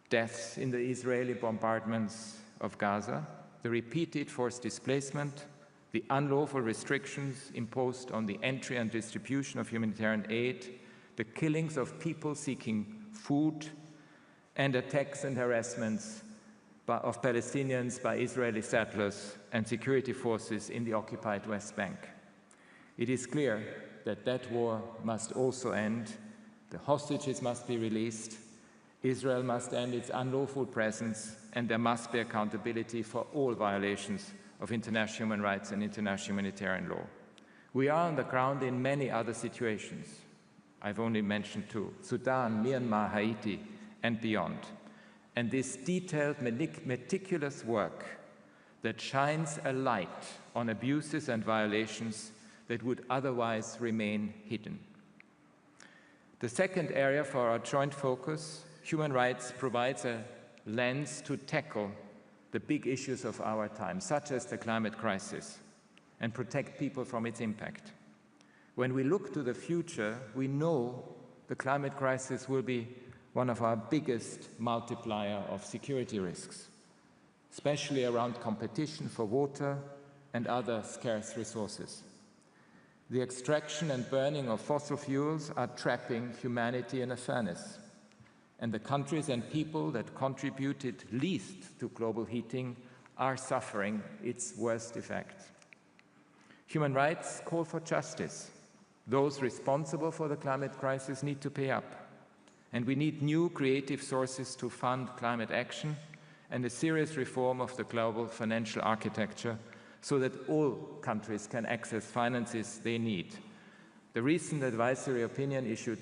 deaths in the Israeli bombardments of Gaza, the repeated forced displacement, the unlawful restrictions imposed on the entry and distribution of humanitarian aid, the killings of people seeking food, and attacks and harassments of Palestinians by Israeli settlers and security forces in the occupied West Bank. It is clear that that war must also end, the hostages must be released, Israel must end its unlawful presence, and there must be accountability for all violations of international human rights and international humanitarian law. We are on the ground in many other situations. I've only mentioned two: Sudan, Myanmar, Haiti, and beyond. And this detailed, meticulous work that shines a light on abuses and violations that would otherwise remain hidden. The second area for our joint focus, human rights, provides a lens to tackle the big issues of our time, such as the climate crisis, and protect people from its impact. When we look to the future, we know the climate crisis will be one of our biggest multiplier of security risks, especially around competition for water and other scarce resources. The extraction and burning of fossil fuels are trapping humanity in a furnace, and the countries and people that contributed least to global heating are suffering its worst effects. Human rights call for justice. Those responsible for the climate crisis need to pay up. And we need new creative sources to fund climate action and a serious reform of the global financial architecture so that all countries can access finances they need. The recent advisory opinion issued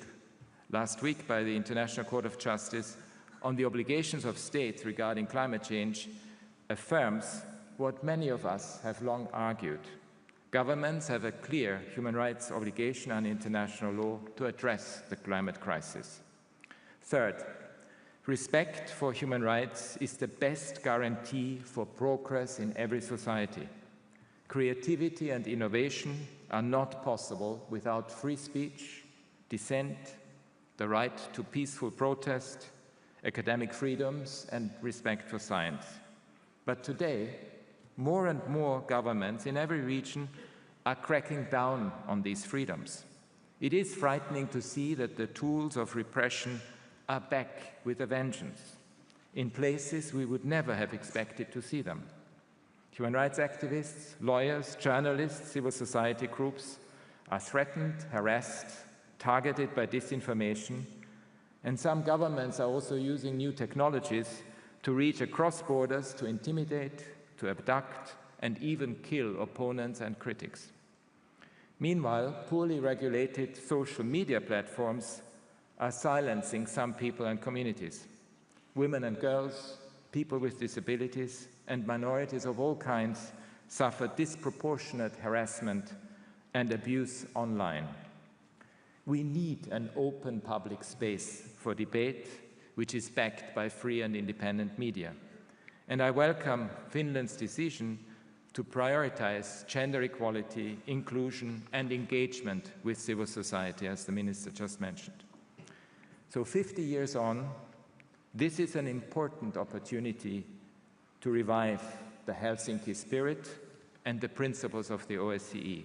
last week by the International Court of Justice on the obligations of states regarding climate change affirms what many of us have long argued. Governments have a clear human rights obligation under international law to address the climate crisis. Third, respect for human rights is the best guarantee for progress in every society. Creativity and innovation are not possible without free speech, dissent, the right to peaceful protest, academic freedoms, and respect for science. But today, more and more governments in every region are cracking down on these freedoms. It is frightening to see that the tools of repression are back with a vengeance, in places we would never have expected to see them. Human rights activists, lawyers, journalists, civil society groups are threatened, harassed, targeted by disinformation, and some governments are also using new technologies to reach across borders to intimidate, to abduct, and even kill opponents and critics. Meanwhile, poorly regulated social media platforms are silencing some people and communities. Women and girls, people with disabilities, and minorities of all kinds suffer disproportionate harassment and abuse online. We need an open public space for debate, which is backed by free and independent media. And I welcome Finland's decision to prioritize gender equality, inclusion, and engagement with civil society, as the Minister just mentioned. So 50 years on, this is an important opportunity to revive the Helsinki spirit and the principles of the OSCE.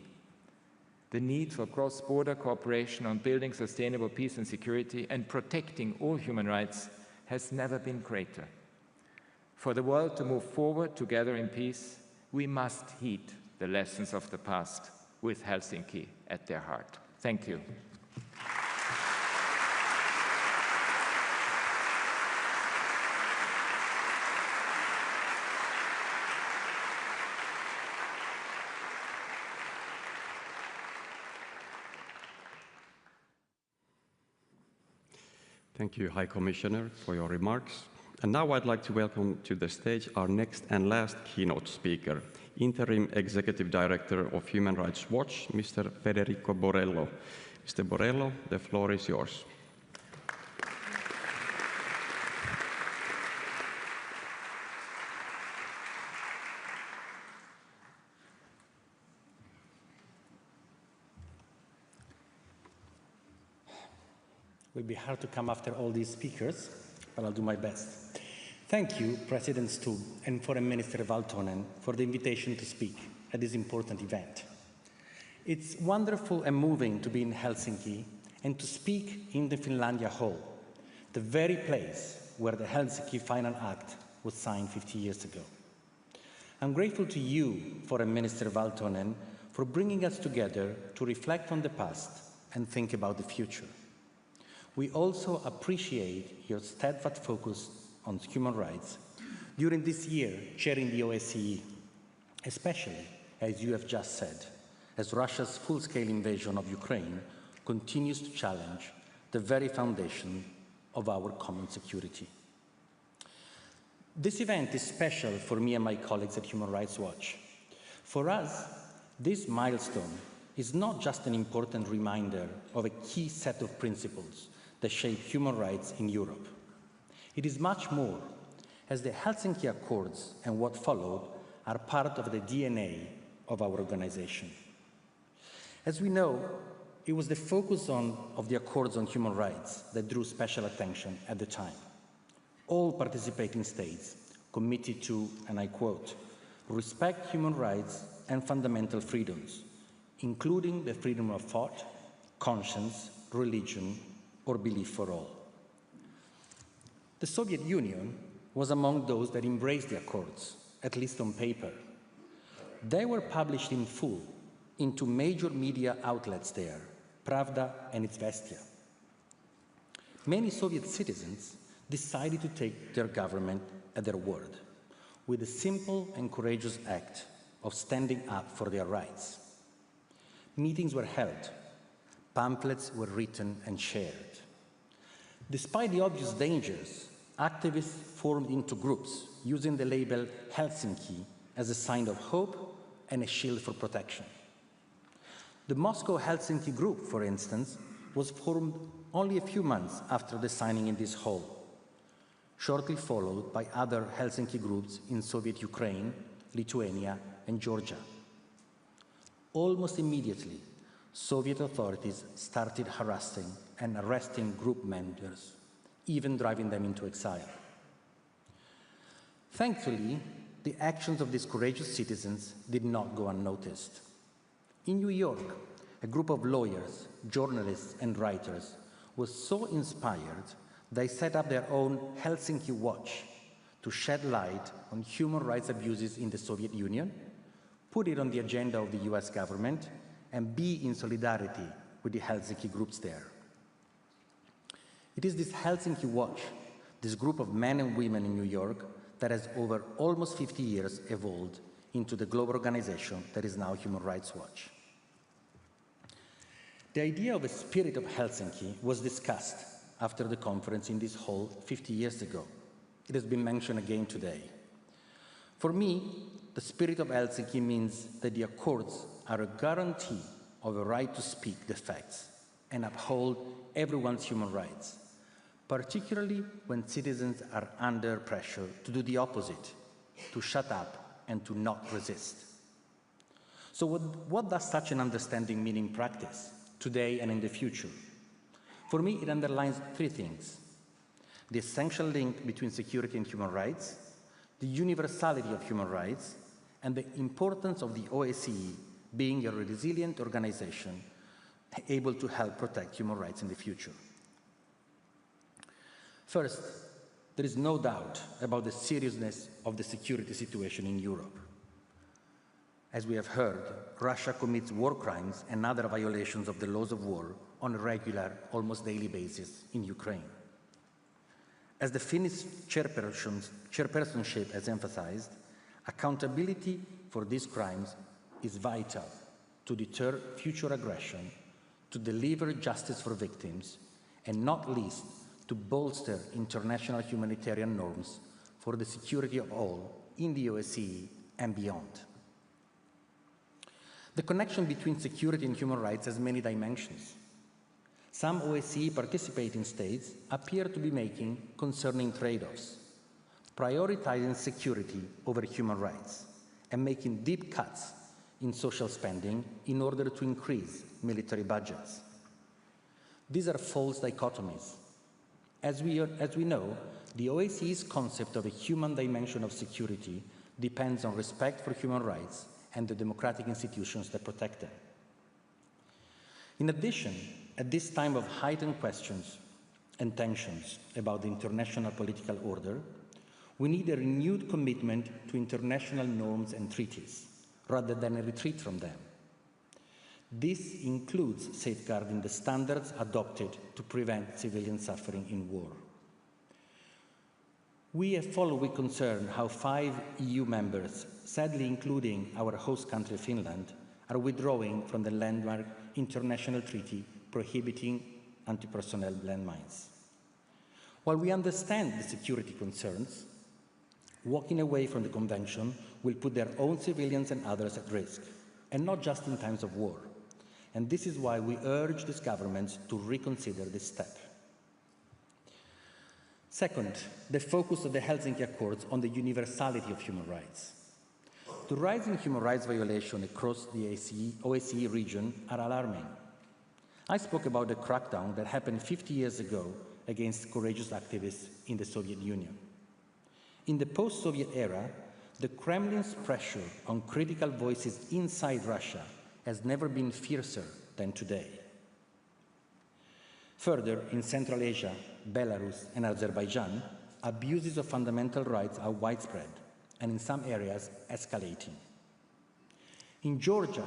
The need for cross-border cooperation on building sustainable peace and security and protecting all human rights has never been greater. For the world to move forward together in peace, we must heed the lessons of the past with Helsinki at their heart. Thank you. Thank you, High Commissioner, for your remarks. And now I'd like to welcome to the stage our next and last keynote speaker, Interim Executive Director of Human Rights Watch, Mr. Federico Borello. Mr. Borello, the floor is yours. It will be hard to come after all these speakers, but I'll do my best. Thank you, President Stubb and Foreign Minister Valtonen, for the invitation to speak at this important event. It's wonderful and moving to be in Helsinki and to speak in the Finlandia Hall, the very place where the Helsinki Final Act was signed 50 years ago. I'm grateful to you, Foreign Minister Valtonen, for bringing us together to reflect on the past and think about the future. We also appreciate your steadfast focus on human rights during this year chairing the OSCE, especially, as you have just said, as Russia's full-scale invasion of Ukraine continues to challenge the very foundation of our common security. This event is special for me and my colleagues at Human Rights Watch. For us, this milestone is not just an important reminder of a key set of principles that shape human rights in Europe. It is much more, as the Helsinki Accords and what followed are part of the DNA of our organization. As we know, it was the focus of the Accords on Human Rights that drew special attention at the time. All participating states committed to, and I quote, respect human rights and fundamental freedoms, including the freedom of thought, conscience, religion, or belief for all. The Soviet Union was among those that embraced the Accords, at least on paper. They were published in full into major media outlets there, Pravda and Izvestia. Many Soviet citizens decided to take their government at their word, with a simple and courageous act of standing up for their rights. Meetings were held, pamphlets were written and shared. Despite the obvious dangers, activists formed into groups using the label Helsinki as a sign of hope and a shield for protection. The Moscow-Helsinki group, for instance, was formed only a few months after the signing in this hall, shortly followed by other Helsinki groups in Soviet Ukraine, Lithuania, and Georgia. Almost immediately, Soviet authorities started harassing and arresting group members, even driving them into exile. Thankfully, the actions of these courageous citizens did not go unnoticed. In New York, a group of lawyers, journalists, and writers was so inspired they set up their own Helsinki Watch to shed light on human rights abuses in the Soviet Union, put it on the agenda of the US government, and be in solidarity with the Helsinki groups there. It is this Helsinki Watch, this group of men and women in New York, that has over almost 50 years evolved into the global organization that is now Human Rights Watch. The idea of a spirit of Helsinki was discussed after the conference in this hall 50 years ago. It has been mentioned again today. For me, the spirit of Helsinki means that the Accords are a guarantee of a right to speak the facts and uphold everyone's human rights, particularly when citizens are under pressure to do the opposite, to shut up and to not resist. So what does such an understanding mean in practice, today and in the future? For me, it underlines three things: the essential link between security and human rights, the universality of human rights, and the importance of the OSCE being a resilient organization able to help protect human rights in the future. First, there is no doubt about the seriousness of the security situation in Europe. As we have heard, Russia commits war crimes and other violations of the laws of war on a regular, almost daily basis in Ukraine. As the Finnish chairpersonship has emphasized, accountability for these crimes is vital to deter future aggression, to deliver justice for victims, and not least, to bolster international humanitarian norms for the security of all in the OSCE and beyond. The connection between security and human rights has many dimensions. Some OSCE participating states appear to be making concerning trade-offs, prioritizing security over human rights, and making deep cuts in social spending in order to increase military budgets. These are false dichotomies. As we know, the OSCE's concept of a human dimension of security depends on respect for human rights and the democratic institutions that protect them. In addition, at this time of heightened questions and tensions about the international political order, we need a renewed commitment to international norms and treaties, rather than a retreat from them. This includes safeguarding the standards adopted to prevent civilian suffering in war. We have followed with concern how 5 EU members, sadly including our host country Finland, are withdrawing from the landmark international treaty prohibiting anti-personnel landmines. While we understand the security concerns, walking away from the convention will put their own civilians and others at risk, and not just in times of war. And this is why we urge these governments to reconsider this step. Second, the focus of the Helsinki Accords on the universality of human rights. The rising human rights violations across the OSCE region are alarming. I spoke about the crackdown that happened 50 years ago against courageous activists in the Soviet Union. In the post-Soviet era, the Kremlin's pressure on critical voices inside Russia has never been fiercer than today. Further, in Central Asia, Belarus and Azerbaijan, abuses of fundamental rights are widespread and in some areas escalating. In Georgia,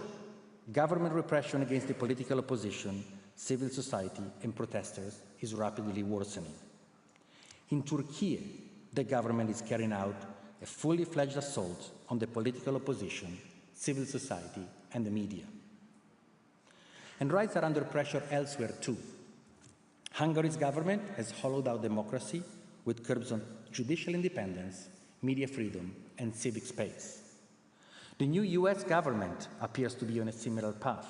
government repression against the political opposition, civil society and protesters is rapidly worsening. In Turkey, the government is carrying out a fully fledged assault on the political opposition, civil society and the media. And rights are under pressure elsewhere too. Hungary's government has hollowed out democracy with curbs on judicial independence, media freedom, and civic space. The new US government appears to be on a similar path.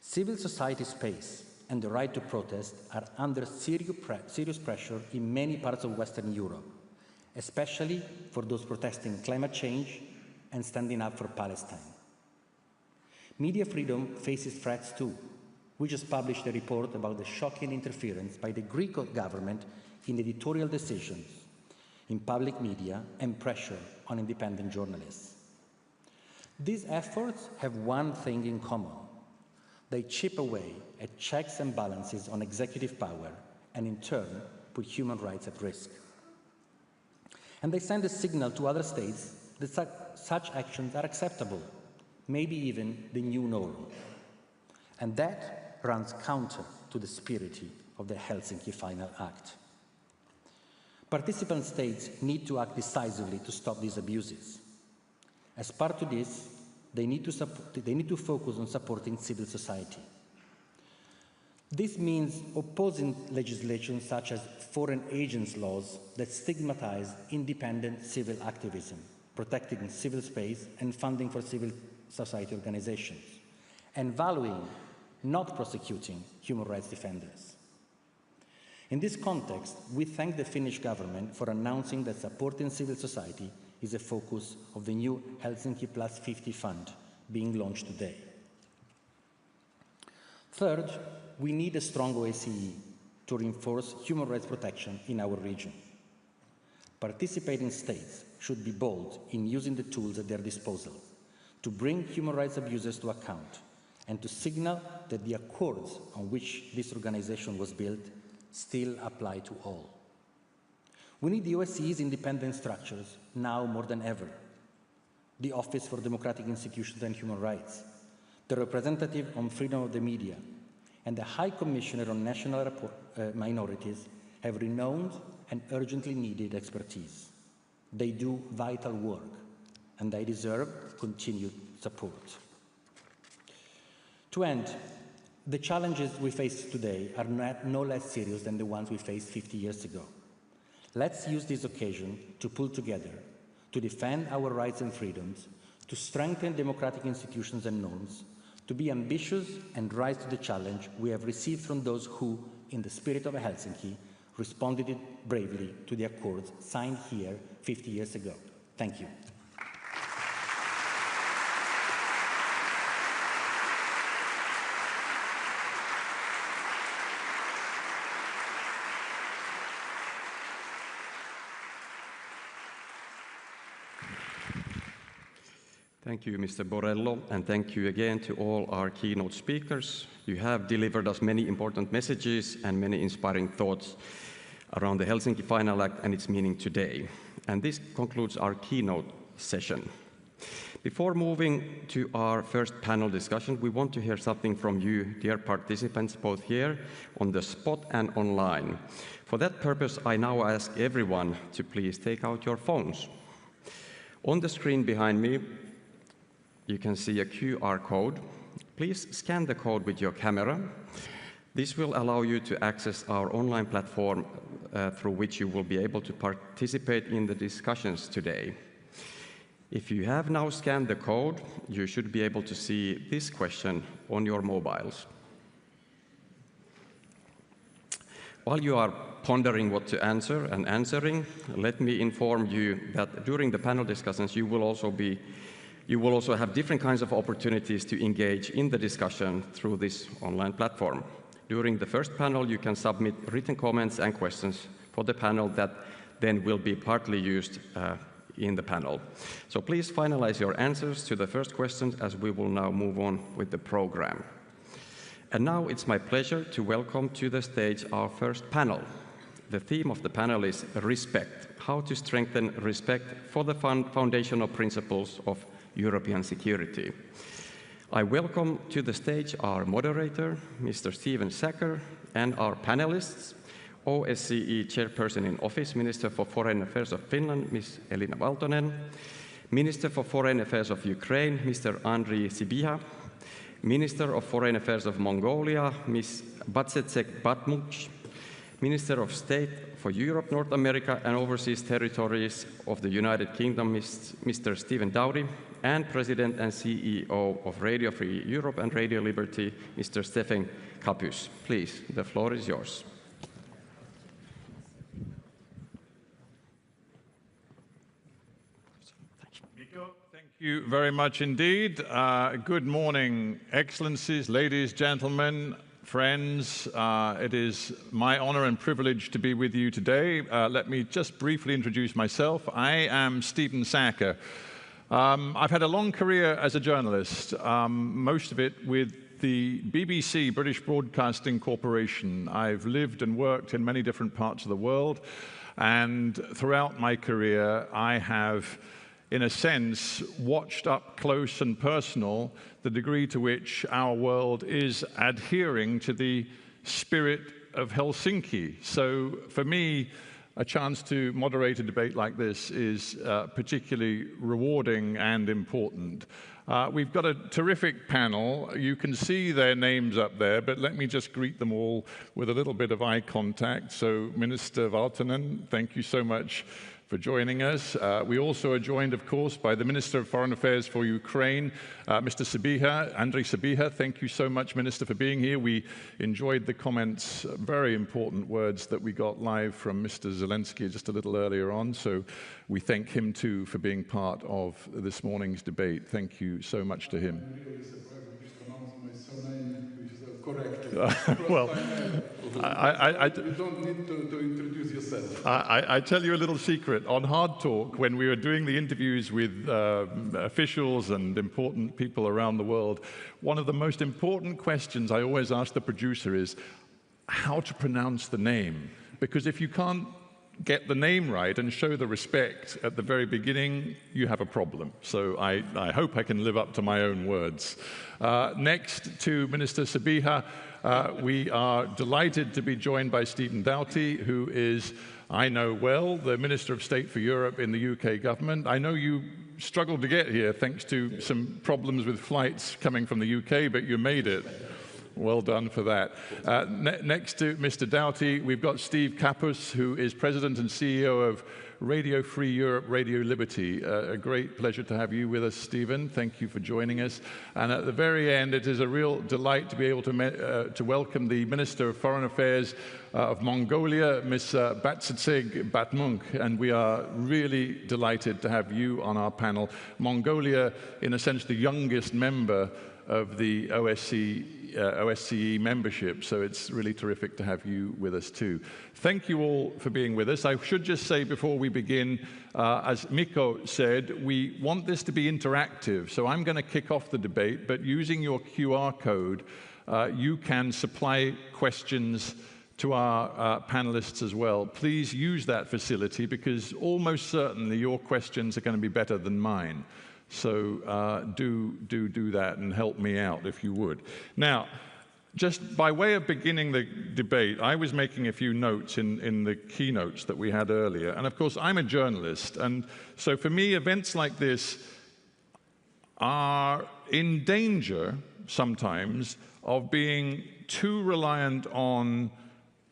Civil society space and the right to protest are under serious pressure in many parts of Western Europe, especially for those protesting climate change and standing up for Palestine. Media freedom faces threats too. We just published a report about the shocking interference by the Greek government in editorial decisions in public media and pressure on independent journalists. These efforts have one thing in common. They chip away at checks and balances on executive power and in turn put human rights at risk. And they send a signal to other states that such actions are acceptable, maybe even the new norm. And that runs counter to the spirit of the Helsinki Final Act. Participant states need to act decisively to stop these abuses. As part of this, they need to focus on supporting civil society. This means opposing legislation such as foreign agents laws that stigmatize independent civil activism, protecting civil space and funding for civil society organizations, and valuing, not prosecuting, human rights defenders. In this context, we thank the Finnish government for announcing that supporting civil society is a focus of the new Helsinki Plus 50 fund being launched today. Third, we need a strong OSCE to reinforce human rights protection in our region. Participating states should be bold in using the tools at their disposal to bring human rights abusers to account and to signal that the accords on which this organization was built still apply to all. We need the OSCE's independent structures now more than ever. The Office for Democratic Institutions and Human Rights, the Representative on Freedom of the Media, and the High Commissioner on National Minorities have renowned and urgently needed expertise. They do vital work, and they deserve continued support. To end, the challenges we face today are no less serious than the ones we faced 50 years ago. Let's use this occasion to pull together, to defend our rights and freedoms, to strengthen democratic institutions and norms, to be ambitious and rise to the challenge we have received from those who, in the spirit of Helsinki, responded bravely to the accords signed here 50 years ago. Thank you. Thank you, Mr. Borello, and thank you again to all our keynote speakers. You have delivered us many important messages and many inspiring thoughts around the Helsinki Final Act and its meaning today. And this concludes our keynote session. Before moving to our first panel discussion, we want to hear something from you, dear participants, both here on the spot and online. For that purpose, I now ask everyone to please take out your phones. On the screen behind me, you can see a QR code. Please scan the code with your camera. This will allow you to access our online platform through which you will be able to participate in the discussions today. If you have now scanned the code, you should be able to see this question on your mobiles. While you are pondering what to answer and answering, let me inform you that during the panel discussions, you will also have different kinds of opportunities to engage in the discussion through this online platform. During the first panel, you can submit written comments and questions for the panel that then will be partly used in the panel. So please finalize your answers to the first questions as we will now move on with the program. And now it's my pleasure to welcome to the stage our first panel. The theme of the panel is respect, how to strengthen respect for the foundational principles of European security. I welcome to the stage our moderator, Mr. Steven Sacker, and our panelists, OSCE Chairperson in Office, Minister for Foreign Affairs of Finland, Ms. Elina Valtonen, Minister for Foreign Affairs of Ukraine, Mr. Andriy Sybiha, Minister of Foreign Affairs of Mongolia, Ms. Batsetsek Batmuch, Minister of State for Europe, North America and Overseas Territories of the United Kingdom, Mr. Stephen Dowdy, and President and CEO of Radio Free Europe and Radio Liberty, Mr. Stefan Kapus. Please, the floor is yours. Thank you very much indeed. Good morning, Excellencies, ladies, gentlemen, friends. It is my honor and privilege to be with you today. Let me just briefly introduce myself. I am Steven Sacker. I've had a long career as a journalist, most of it with the BBC, British Broadcasting Corporation. I've lived and worked in many different parts of the world, and throughout my career, I have, in a sense, watched up close and personal the degree to which our world is adhering to the spirit of Helsinki. So for me, a chance to moderate a debate like this is particularly rewarding and important. We've got a terrific panel. You can see their names up there, but let me just greet them all with a little bit of eye contact. So Minister Valtonen, thank you so much for joining us. We also are joined, of course, by the Minister of Foreign Affairs for Ukraine, Mr. Sybiha, Andriy Sybiha. Thank you so much, Minister, for being here. We enjoyed the comments, very important words that we got live from Mr. Zelensky just a little earlier on. So we thank him too for being part of this morning's debate. Thank you so much to him. I'm really surprised you pronounced my surname, which is correct. Well, you don't need to introduce yourself. I tell you a little secret. On Hard Talk, when we were doing the interviews with officials and important people around the world, one of the most important questions I always ask the producer is how to pronounce the name. Because if you can't get the name right and show the respect at the very beginning, you have a problem. So I hope I can live up to my own words. Next to Minister Sybiha, we are delighted to be joined by Stephen Dowdy, who is, I know well, the Minister of State for Europe in the UK government. I know you struggled to get here thanks to some problems with flights coming from the UK, but you made it. Well done for that. Next to Mr. Dowdy, we've got Steve Kapus, who is President and CEO of Radio Free Europe, Radio Liberty. A great pleasure to have you with us, Stephen. Thank you for joining us. And at the very end, it is a real delight to be able to welcome the Minister of Foreign Affairs of Mongolia, Ms. Batsetsek Batmuch, and we are really delighted to have you on our panel. Mongolia, in a sense, the youngest member of the OSCE membership, so it's really terrific to have you with us too. Thank you all for being with us. I should just say before we begin, as Mikko said, we want this to be interactive, so I'm going to kick off the debate, but using your QR code, you can supply questions to our panelists as well. Please use that facility because almost certainly your questions are going to be better than mine. So do that and help me out if you would. Now, just by way of beginning the debate, I was making a few notes in the keynotes that we had earlier. And of course, I'm a journalist. And so for me, events like this are in danger sometimes of being too reliant on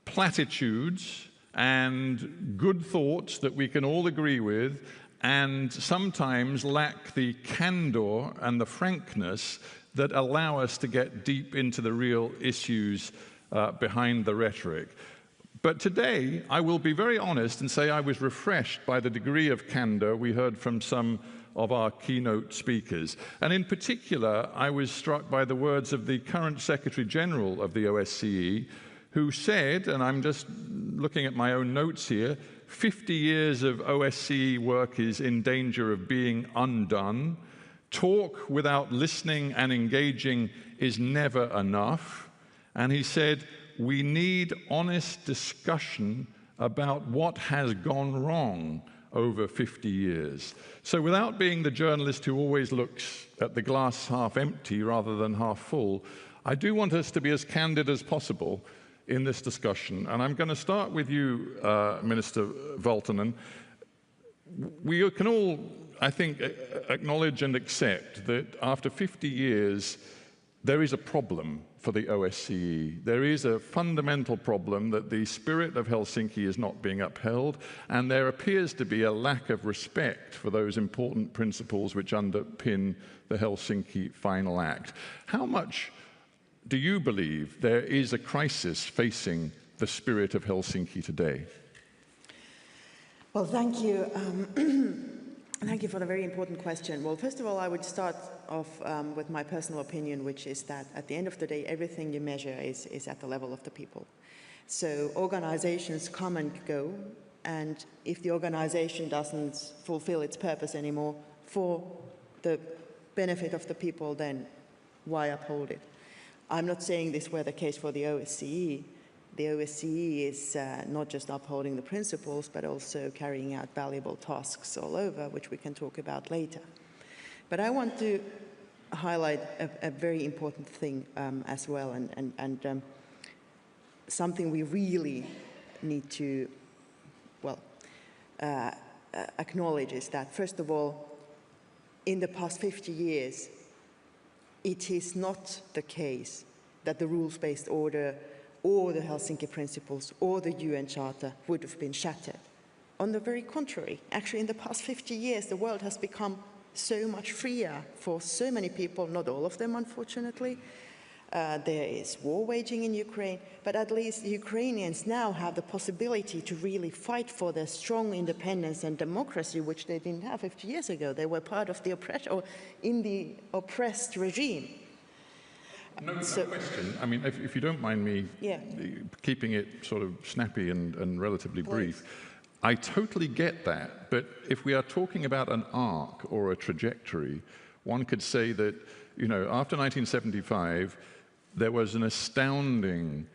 platitudes and good thoughts that we can all agree with, and sometimes lack the candor and the frankness that allow us to get deep into the real issues behind the rhetoric. But today, I will be very honest and say I was refreshed by the degree of candor we heard from some of our keynote speakers. And in particular, I was struck by the words of the current Secretary General of the OSCE, who said, and I'm just looking at my own notes here, 50 years of OSCE work is in danger of being undone. Talk without listening and engaging is never enough. And he said, we need honest discussion about what has gone wrong over 50 years. So without being the journalist who always looks at the glass half empty rather than half full, I do want us to be as candid as possible in this discussion. And I'm going to start with you, Minister Valtonen. We can all, I think, acknowledge and accept that after 50 years, there is a problem for the OSCE. There is a fundamental problem that the spirit of Helsinki is not being upheld, and there appears to be a lack of respect for those important principles which underpin the Helsinki Final Act. How much do you believe there is a crisis facing the spirit of Helsinki today? Well, thank you. Thank you for the very important question. Well, first of all, I would start off with my personal opinion, which is that at the end of the day, everything you measure is at the level of the people. So organizations come and go, and if the organization doesn't fulfill its purpose anymore for the benefit of the people, then why uphold it? I'm not saying this were the case for the OSCE. The OSCE is not just upholding the principles, but also carrying out valuable tasks all over, which we can talk about later. But I want to highlight a very important thing as well, and something we really need to, well, acknowledge is that, first of all, in the past 50 years, it is not the case that the rules-based order or the Helsinki Principles or the UN Charter would have been shattered. On the very contrary, actually in the past 50 years, the world has become so much freer for so many people, not all of them, unfortunately. There is war waging in Ukraine, but at least the Ukrainians now have the possibility to really fight for their strong independence and democracy, which they didn't have 50 years ago. They were part of the in the oppressed regime. No question. I mean, if you don't mind me keeping it sort of snappy and relatively brief, I totally get that. But if we are talking about an arc or a trajectory, one could say that, you know, after 1975, there was an astounding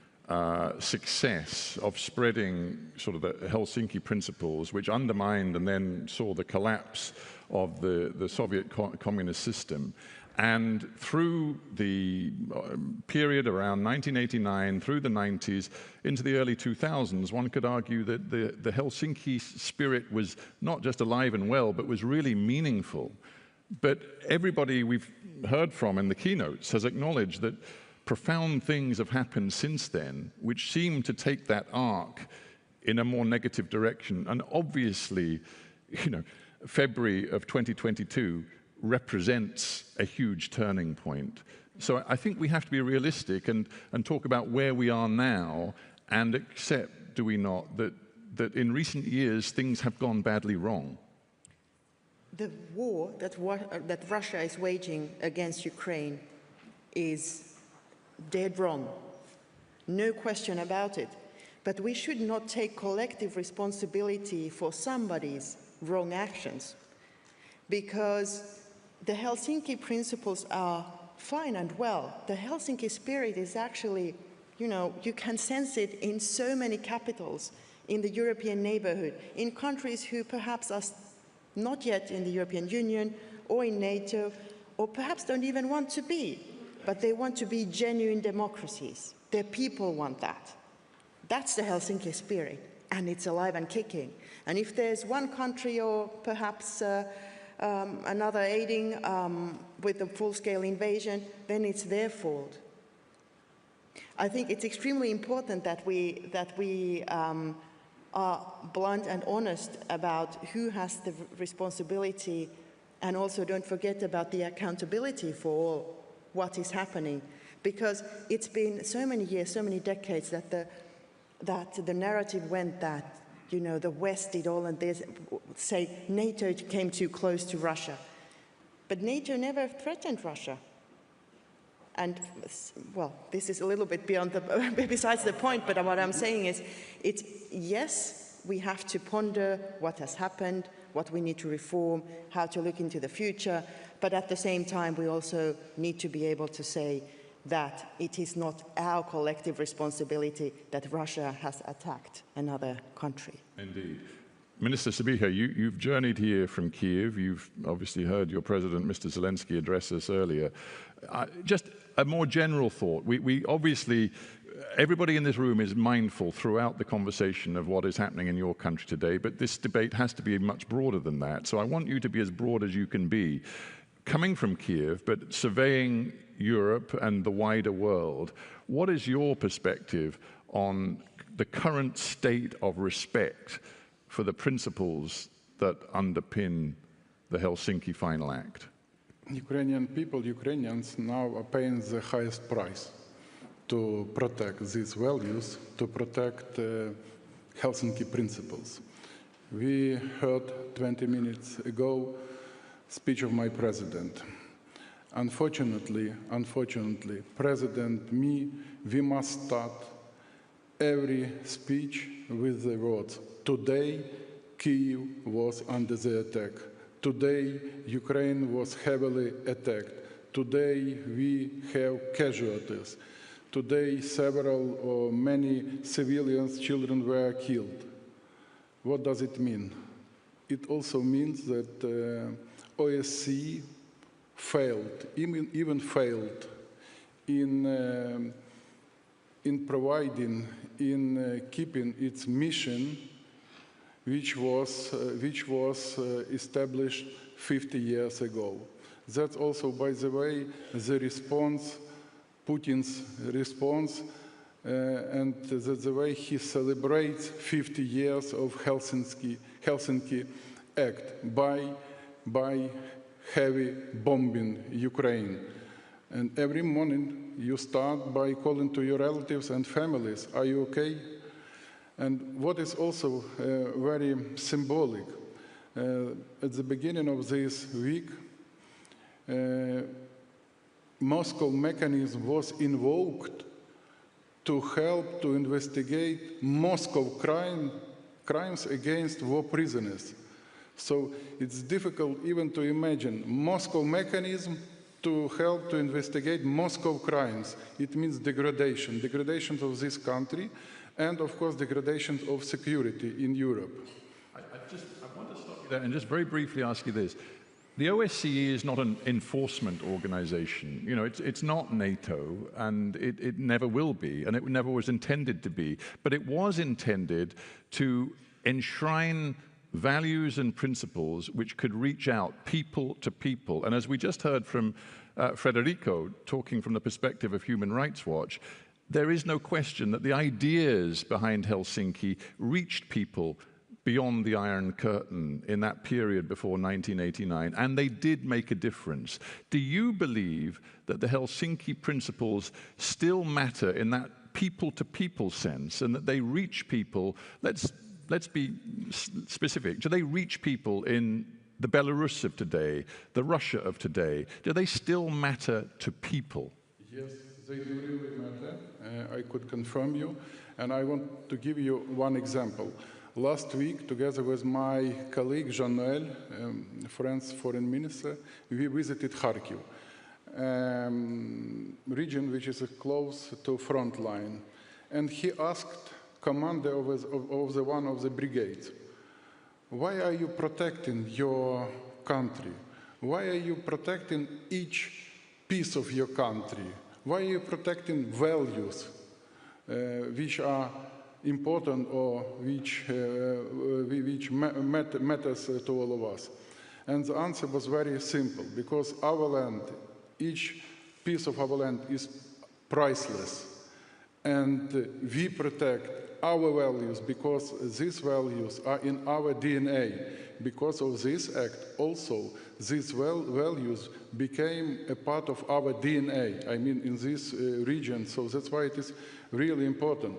success of spreading sort of the Helsinki principles, which undermined and then saw the collapse of the Soviet communist system. And through the period around 1989, through the 90s, into the early 2000s, one could argue that the Helsinki spirit was not just alive and well, but was really meaningful. But everybody we've heard from in the keynotes has acknowledged that profound things have happened since then, which seem to take that arc in a more negative direction. And obviously, you know, February of 2022 represents a huge turning point. So I think we have to be realistic and talk about where we are now and accept, do we not, that in recent years things have gone badly wrong. The war that Russia is waging against Ukraine is dead wrong. No question about it. But we should not take collective responsibility for somebody's wrong actions, because the Helsinki principles are fine and well. The Helsinki spirit is actually, you can sense it in so many capitals in the European neighborhood, in countries who perhaps are not yet in the European Union or in NATO, or perhaps don't even want to be, but they want to be genuine democracies. Their people want that. That's the Helsinki spirit, and it's alive and kicking. And if there's one country or perhaps another aiding with a full-scale invasion, then it's their fault. I think it's extremely important that we are blunt and honest about who has the responsibility, and also don't forget about the accountability for what is happening. Because it's been so many years, so many decades that the narrative went that, the West did all, and this, say NATO came too close to Russia. But NATO never threatened Russia. And, well, this is a little bit besides the point, but what I'm saying is, yes, we have to ponder what has happened, what we need to reform, how to look into the future, but at the same time, we also need to be able to say that it is not our collective responsibility that Russia has attacked another country. Indeed. Minister Sybiha, you've journeyed here from Kiev. You've obviously heard your president, Mr. Zelensky, address us earlier. Just a more general thought. We obviously, everybody in this room is mindful throughout the conversation of what is happening in your country today, but this debate has to be much broader than that. So I want you to be as broad as you can be. Coming from Kiev, but surveying Europe and the wider world, what is your perspective on the current state of respect for the principles that underpin the Helsinki Final Act? Ukrainian people, Ukrainians now are paying the highest price to protect these values, to protect Helsinki principles. We heard 20 minutes ago speech of my president. Unfortunately, President, we must start every speech with the words, today Kyiv was under the attack. Today Ukraine was heavily attacked. Today we have casualties. Today several or many civilians, children were killed. What does it mean? It also means that OSCE failed, even failed in providing, in keeping its mission, which was established 50 years ago. That's also, by the way, the response, Putin's response, and the way he celebrates 50 years of Helsinki Act by heavy bombing Ukraine. And every morning you start by calling to your relatives and families, are you okay? And what is also very symbolic, at the beginning of this week, Moscow mechanism was invoked to help to investigate Moscow crimes against war prisoners. So it's difficult even to imagine Moscow mechanism to help to investigate Moscow crimes. It means degradation of this country, and of course degradation of security in Europe. I want to stop you there and just very briefly ask you this. The OSCE is not an enforcement organization. You know, it's not NATO, and it never will be, and it never was intended to be. But it was intended to enshrine values and principles which could reach out people to people. And as we just heard from Federico, talking from the perspective of Human Rights Watch, there is no question that the ideas behind Helsinki reached people beyond the Iron Curtain in that period before 1989, and they did make a difference. Do you believe that the Helsinki principles still matter in that people-to-people sense, and that they reach people? Let's be specific. Do they reach people in the Belarus of today, the Russia of today? Do they still matter to people? Yes, they do really matter. I could confirm you. And I want to give you one example. Last week, together with my colleague Jean-Noël, France's foreign minister, we visited Kharkiv, region which is close to front line. And he asked commander of one of the brigades, why are you protecting your country? Why are you protecting each piece of your country? Why are you protecting values which are important or which matters to all of us? And the answer was very simple, because our land, each piece of our land is priceless. And we protect our values because these values are in our DNA. Because of this act, also, these values became a part of our DNA, I mean, in this region. So that's why it is really important.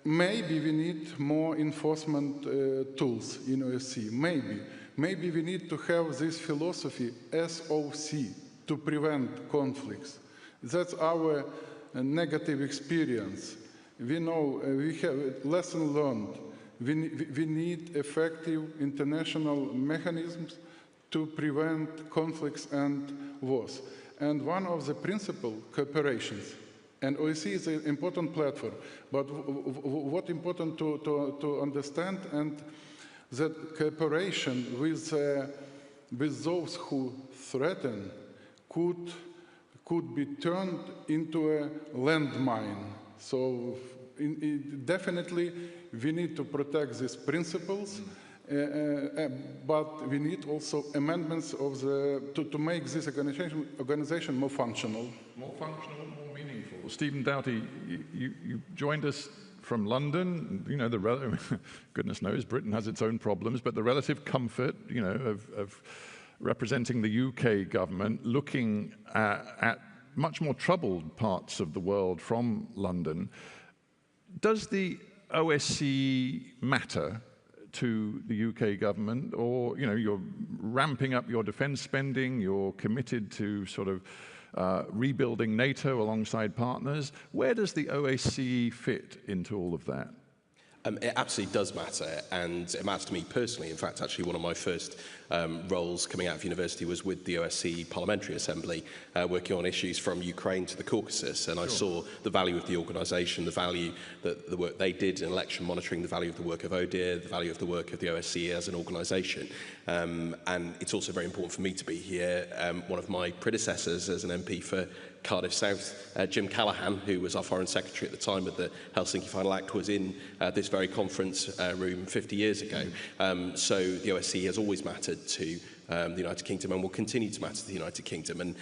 Maybe we need more enforcement tools in OSCE, maybe. Maybe we need to have this philosophy, SOC, to prevent conflicts. That's our negative experience. We know, we have lesson learned. We need effective international mechanisms to prevent conflicts and wars. And one of the principal cooperations, and OSCE is an important platform, but what's important to understand, and that cooperation with those who threaten could be turned into a landmine. So definitely we need to protect these principles, but we need also amendments of to make this organization more functional. More functional, more meaningful. Stephen Doughty, you joined us from London. You know, goodness knows, Britain has its own problems, but the relative comfort, you know, of representing the UK government, looking at much more troubled parts of the world from London. Does the OSCE matter to the UK government? Or, you know, you're ramping up your defense spending, you're committed to sort of rebuilding NATO alongside partners. Where does the OSCE fit into all of that? It absolutely does matter, and it matters to me personally. In fact, actually, one of my first roles coming out of university was with the OSCE Parliamentary Assembly, working on issues from Ukraine to the Caucasus, and I saw the value of the organisation, the value that the work they did in election monitoring, the value of the work of ODIHR, the value of the work of the OSCE as an organisation. And it's also very important for me to be here. One of my predecessors as an MP for Cardiff South, Jim Callaghan, who was our Foreign Secretary at the time of the Helsinki Final Act, was in this very conference room 50 years ago. So the OSCE has always mattered to the United Kingdom and will continue to matter to the United Kingdom. And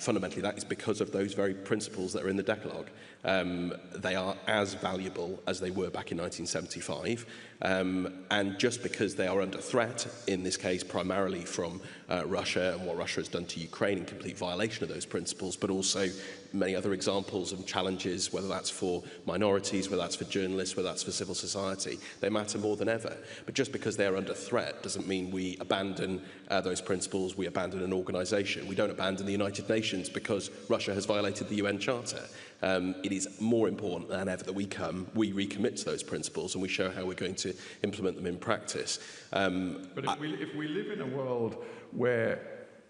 fundamentally, that is because of those very principles that are in the Decalogue. They are as valuable as they were back in 1975. And just because they are under threat, in this case primarily from Russia and what Russia has done to Ukraine in complete violation of those principles, but also many other examples of challenges, whether that's for minorities, whether that's for journalists, whether that's for civil society, they matter more than ever. But just because they're under threat doesn't mean we abandon those principles, we abandon an organisation. We don't abandon the United Nations because Russia has violated the UN Charter. It is more important than ever that we recommit to those principles and we show how we're going to implement them in practice. But if we live in a world where,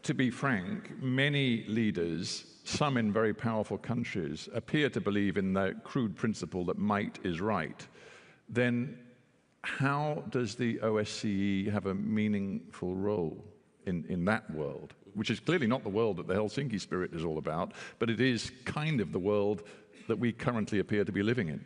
to be frank, many leaders, some in very powerful countries, appear to believe in the crude principle that might is right, then how does the OSCE have a meaningful role in that world? Which is clearly not the world that the Helsinki spirit is all about, but it is kind of the world that we currently appear to be living in.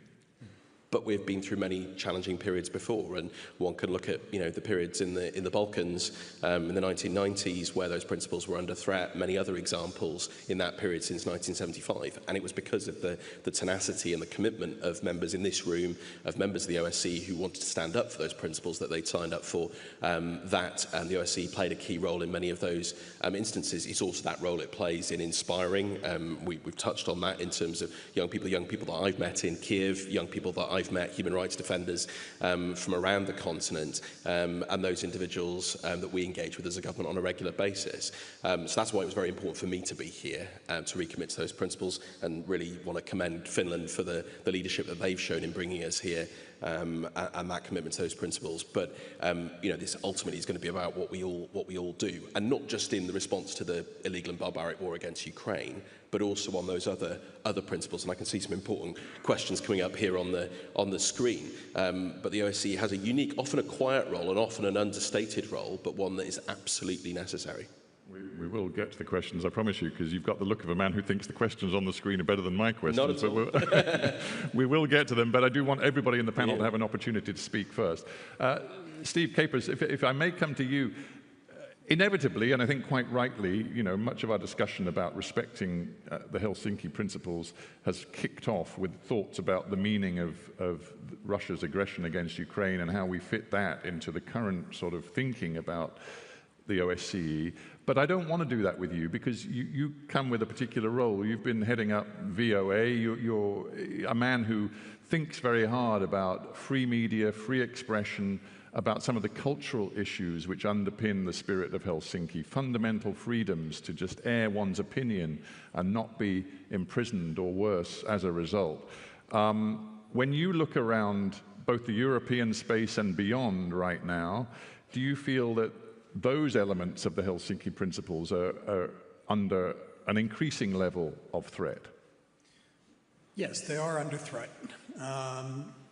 But we've been through many challenging periods before, and one can look at, you know, the periods in the Balkans in the 1990s where those principles were under threat, many other examples in that period since 1975. And it was because of the tenacity and the commitment of members in this room, of members of the OSCE who wanted to stand up for those principles that they'd signed up for, that the OSCE played a key role in many of those instances. It's also that role it plays in inspiring. We've touched on that in terms of young people that I've met in Kiev, young people that I've met human rights defenders from around the continent and those individuals that we engage with as a government on a regular basis. So that's why it was very important for me to be here, to recommit to those principles, and really want to commend Finland for the leadership that they've shown in bringing us here, and that commitment to those principles. But you know, this ultimately is going to be about what we all do, and not just in the response to the illegal and barbaric war against Ukraine, but also on those other principles. And I can see some important questions coming up here on the screen. But the OSCE has a unique, often a quiet role, and often an understated role, but one that is absolutely necessary. We will get to the questions, I promise you, because you've got the look of a man who thinks the questions on the screen are better than my questions. Not at all. We will get to them, but I do want everybody in the panel to have an opportunity to speak first. Steve Capers, if I may come to you, inevitably, and I think quite rightly, you know, much of our discussion about respecting the Helsinki principles has kicked off with thoughts about the meaning of Russia's aggression against Ukraine and how we fit that into the current sort of thinking about the OSCE. But I don't want to do that with you, because you come with a particular role. You've been heading up VOA. You're a man who thinks very hard about free media, free expression, about some of the cultural issues which underpin the spirit of Helsinki, fundamental freedoms to just air one's opinion and not be imprisoned or worse as a result. When you look around both the European space and beyond right now, do you feel that those elements of the Helsinki principles are under an increasing level of threat? Yes, they are under threat.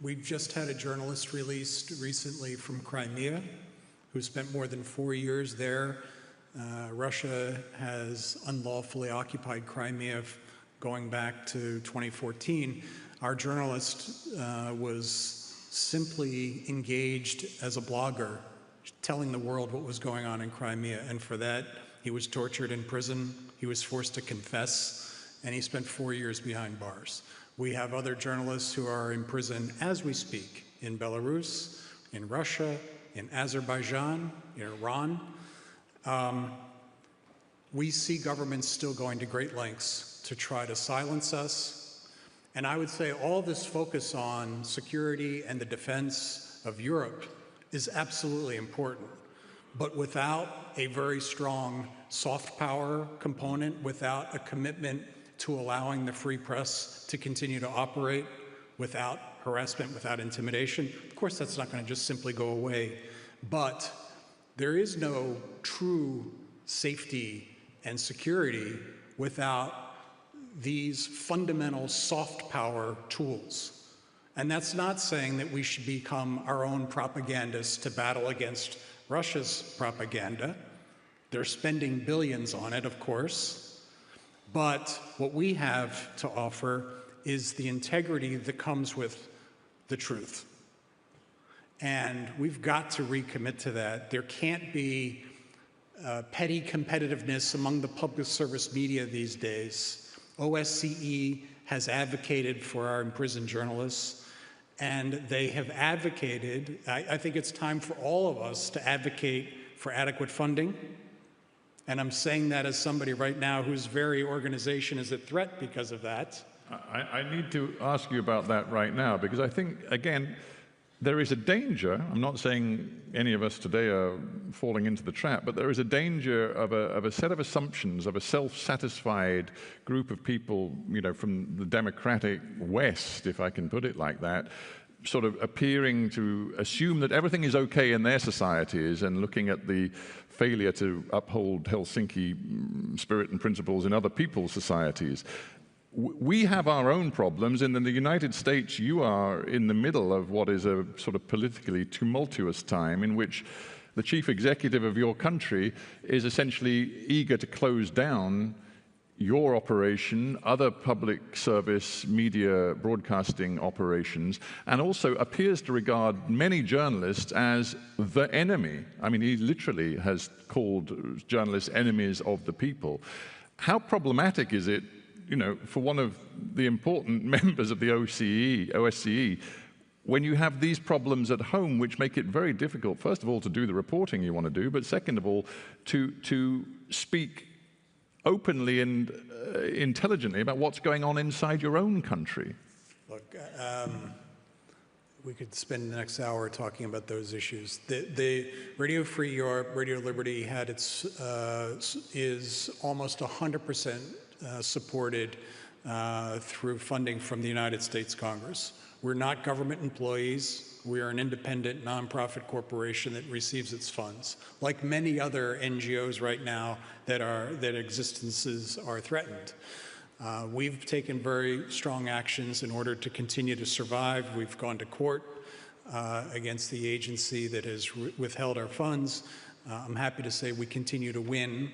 We've just had a journalist released recently from Crimea who spent more than 4 years there. Russia has unlawfully occupied Crimea going back to 2014. Our journalist was simply engaged as a blogger, telling the world what was going on in Crimea, and for that he was tortured in prison, he was forced to confess, and he spent 4 years behind bars. We have other journalists who are in prison as we speak, in Belarus, in Russia, in Azerbaijan, in Iran. We see governments still going to great lengths to try to silence us. And I would say all this focus on security and the defense of Europe is absolutely important. But without a very strong soft power component, without a commitment to allowing the free press to continue to operate without harassment, without intimidation, of course that's not going to just simply go away. But there is no true safety and security without these fundamental soft power tools. And that's not saying that we should become our own propagandists to battle against Russia's propaganda. They're spending billions on it, of course. But what we have to offer is the integrity that comes with the truth. And we've got to recommit to that. There can't be petty competitiveness among the public service media these days. OSCE has advocated for our imprisoned journalists, and they have advocated, I think it's time for all of us to advocate for adequate funding. And I'm saying that as somebody right now whose very organization is at threat because of that. I need to ask you about that right now, because I think, again, there is a danger. I'm not saying any of us today are falling into the trap, but there is a danger of a set of assumptions of a self-satisfied group of people, you know, from the democratic West, if I can put it like that, sort of appearing to assume that everything is okay in their societies and looking at the failure to uphold Helsinki spirit and principles in other people's societies. We have our own problems, and in the United States you are in the middle of what is a sort of politically tumultuous time in which the chief executive of your country is essentially eager to close down your operation, other public service media broadcasting operations, and also appears to regard many journalists as the enemy. I mean, he literally has called journalists enemies of the people. How problematic is it, you know, for one of the important members of the OSCE, when you have these problems at home, which make it very difficult, first of all, to do the reporting you want to do, but second of all, to speak openly and intelligently about what's going on inside your own country? Look, we could spend the next hour talking about those issues. The Radio Free Europe, Radio Liberty had is almost 100% supported through funding from the United States Congress. We're not government employees. We are an independent nonprofit corporation that receives its funds. Like many other NGOs right now that existences are threatened. We've taken very strong actions in order to continue to survive. We've gone to court against the agency that has withheld our funds. I'm happy to say we continue to win.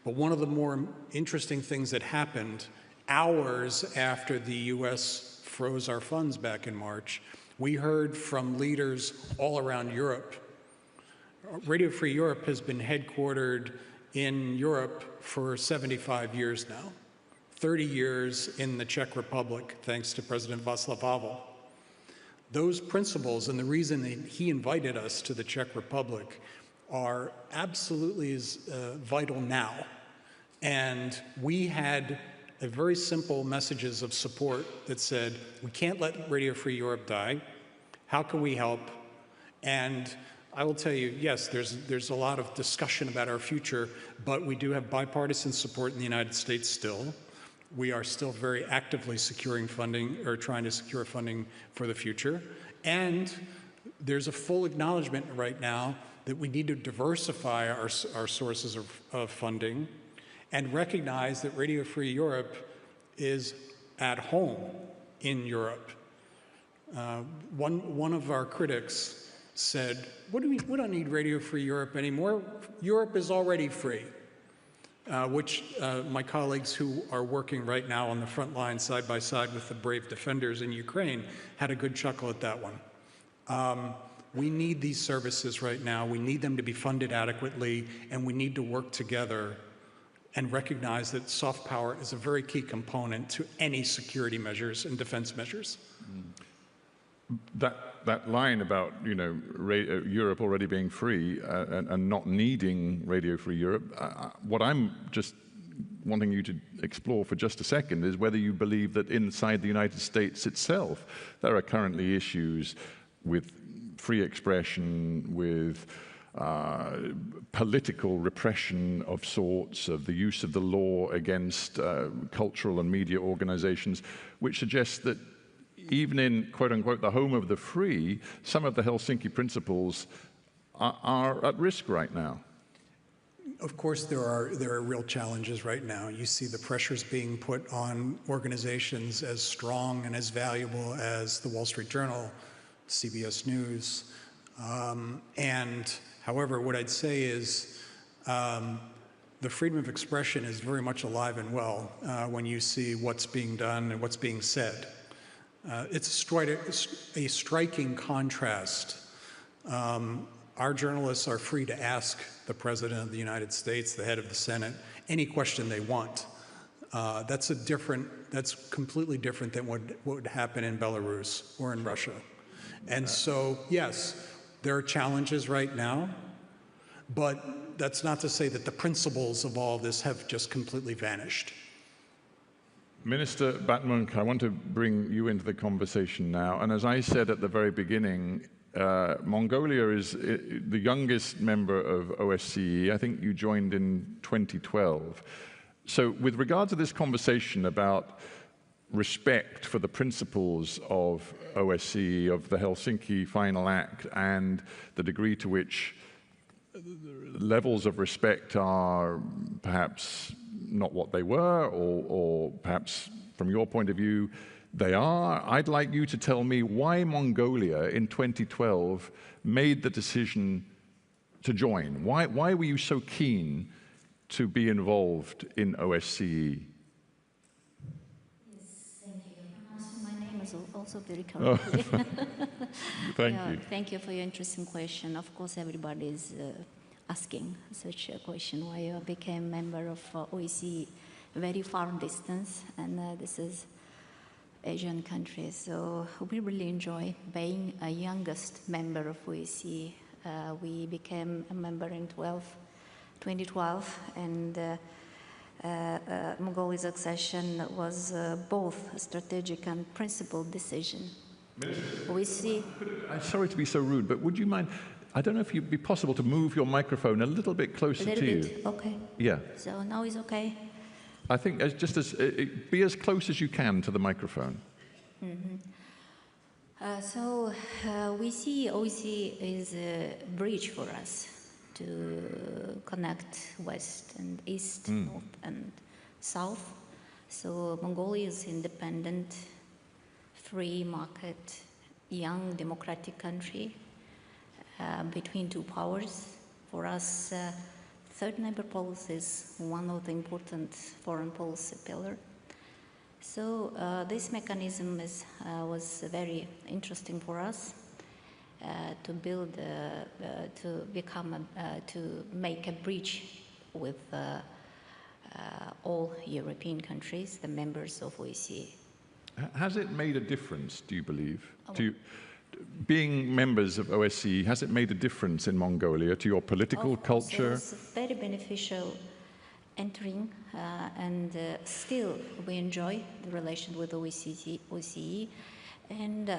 But one of the more interesting things that happened hours after the US froze our funds back in March, we heard from leaders all around Europe. Radio Free Europe has been headquartered in Europe for 75 years now. 30 years in the Czech Republic, thanks to President Václav Havel. Those principles and the reason that he invited us to the Czech Republic are absolutely vital now. And we had a very simple messages of support that said, we can't let Radio Free Europe die. How can we help? And I will tell you, yes, there's a lot of discussion about our future, but we do have bipartisan support in the United States still. We are still very actively securing funding, or trying to secure funding for the future. And there's a full acknowledgement right now that we need to diversify our sources of funding and recognize that Radio Free Europe is at home in Europe. One of our critics said, we don't need Radio Free Europe anymore. Europe is already free. Which my colleagues who are working right now on the front line side by side with the brave defenders in Ukraine had a good chuckle at that one. We need these services right now. We need them to be funded adequately, and we need to work together and recognize that soft power is a very key component to any security measures and defense measures. That line about, you know, Europe already being free and not needing Radio Free Europe, what I'm just wanting you to explore for just a second is whether you believe that inside the United States itself there are currently issues with free expression, with political repression of sorts, of the use of the law against cultural and media organizations, which suggests that even in, quote unquote, the home of the free, some of the Helsinki principles are at risk right now. Of course, there are real challenges right now. You see the pressures being put on organizations as strong and as valuable as the Wall Street Journal, CBS News. However, what I'd say is the freedom of expression is very much alive and well when you see what's being done and what's being said. It's a striking contrast. Our journalists are free to ask the President of the United States, the head of the Senate, any question they want. That's completely different than what would happen in Belarus or in Russia. And so, yes, there are challenges right now, but that's not to say that the principles of all this have just completely vanished. Minister Batmunk, I want to bring you into the conversation now. And as I said at the very beginning, Mongolia is the youngest member of OSCE. I think you joined in 2012. So with regard to this conversation about respect for the principles of OSCE, of the Helsinki Final Act, and the degree to which levels of respect are perhaps not what they were, or perhaps from your point of view, they are. I'd like you to tell me why Mongolia in 2012 made the decision to join. Why were you so keen to be involved in OSCE? Yes, thank you. My name is also Federico. Oh. Thank you. Thank you for your interesting question. Of course, everybody is asking such a question, why you became member of OSCE, very far distance, and this is Asian country. So we really enjoy being a youngest member of OSCE. We became a member in 2012, and Mongolia's accession was both a strategic and principled decision. Minister, OSCE. I'm sorry to be so rude, but would you mind, I don't know if it'd be possible to move your microphone a little bit closer to you. Okay. Yeah. So now it's okay. I think be as close as you can to the microphone. We see OSCE is a bridge for us to connect West and East, North and South. So Mongolia is independent, free market, young democratic country between two powers. For us, third neighbor policy is one of the important foreign policy pillars. So this mechanism was very interesting for us to build, to make a bridge with all European countries, the members of OSCE. Has it made a difference, do you believe? Being members of OSCE, has it made a difference in Mongolia to your political culture? It was very beneficial entering, and still we enjoy the relation with OSCE, and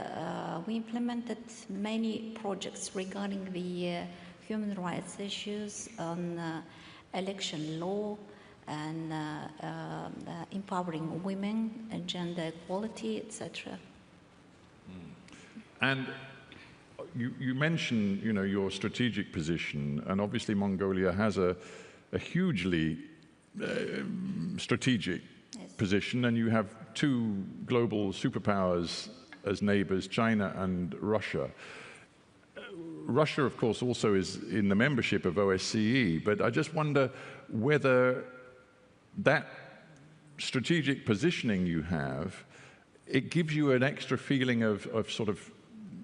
we implemented many projects regarding the human rights issues on election law and empowering women and gender equality, etc. And you mentioned, your strategic position, and obviously Mongolia has a hugely strategic position, and you have two global superpowers as neighbors, China and Russia. Russia, of course, also is in the membership of OSCE, but I just wonder whether that strategic positioning you have, it gives you an extra feeling of sort of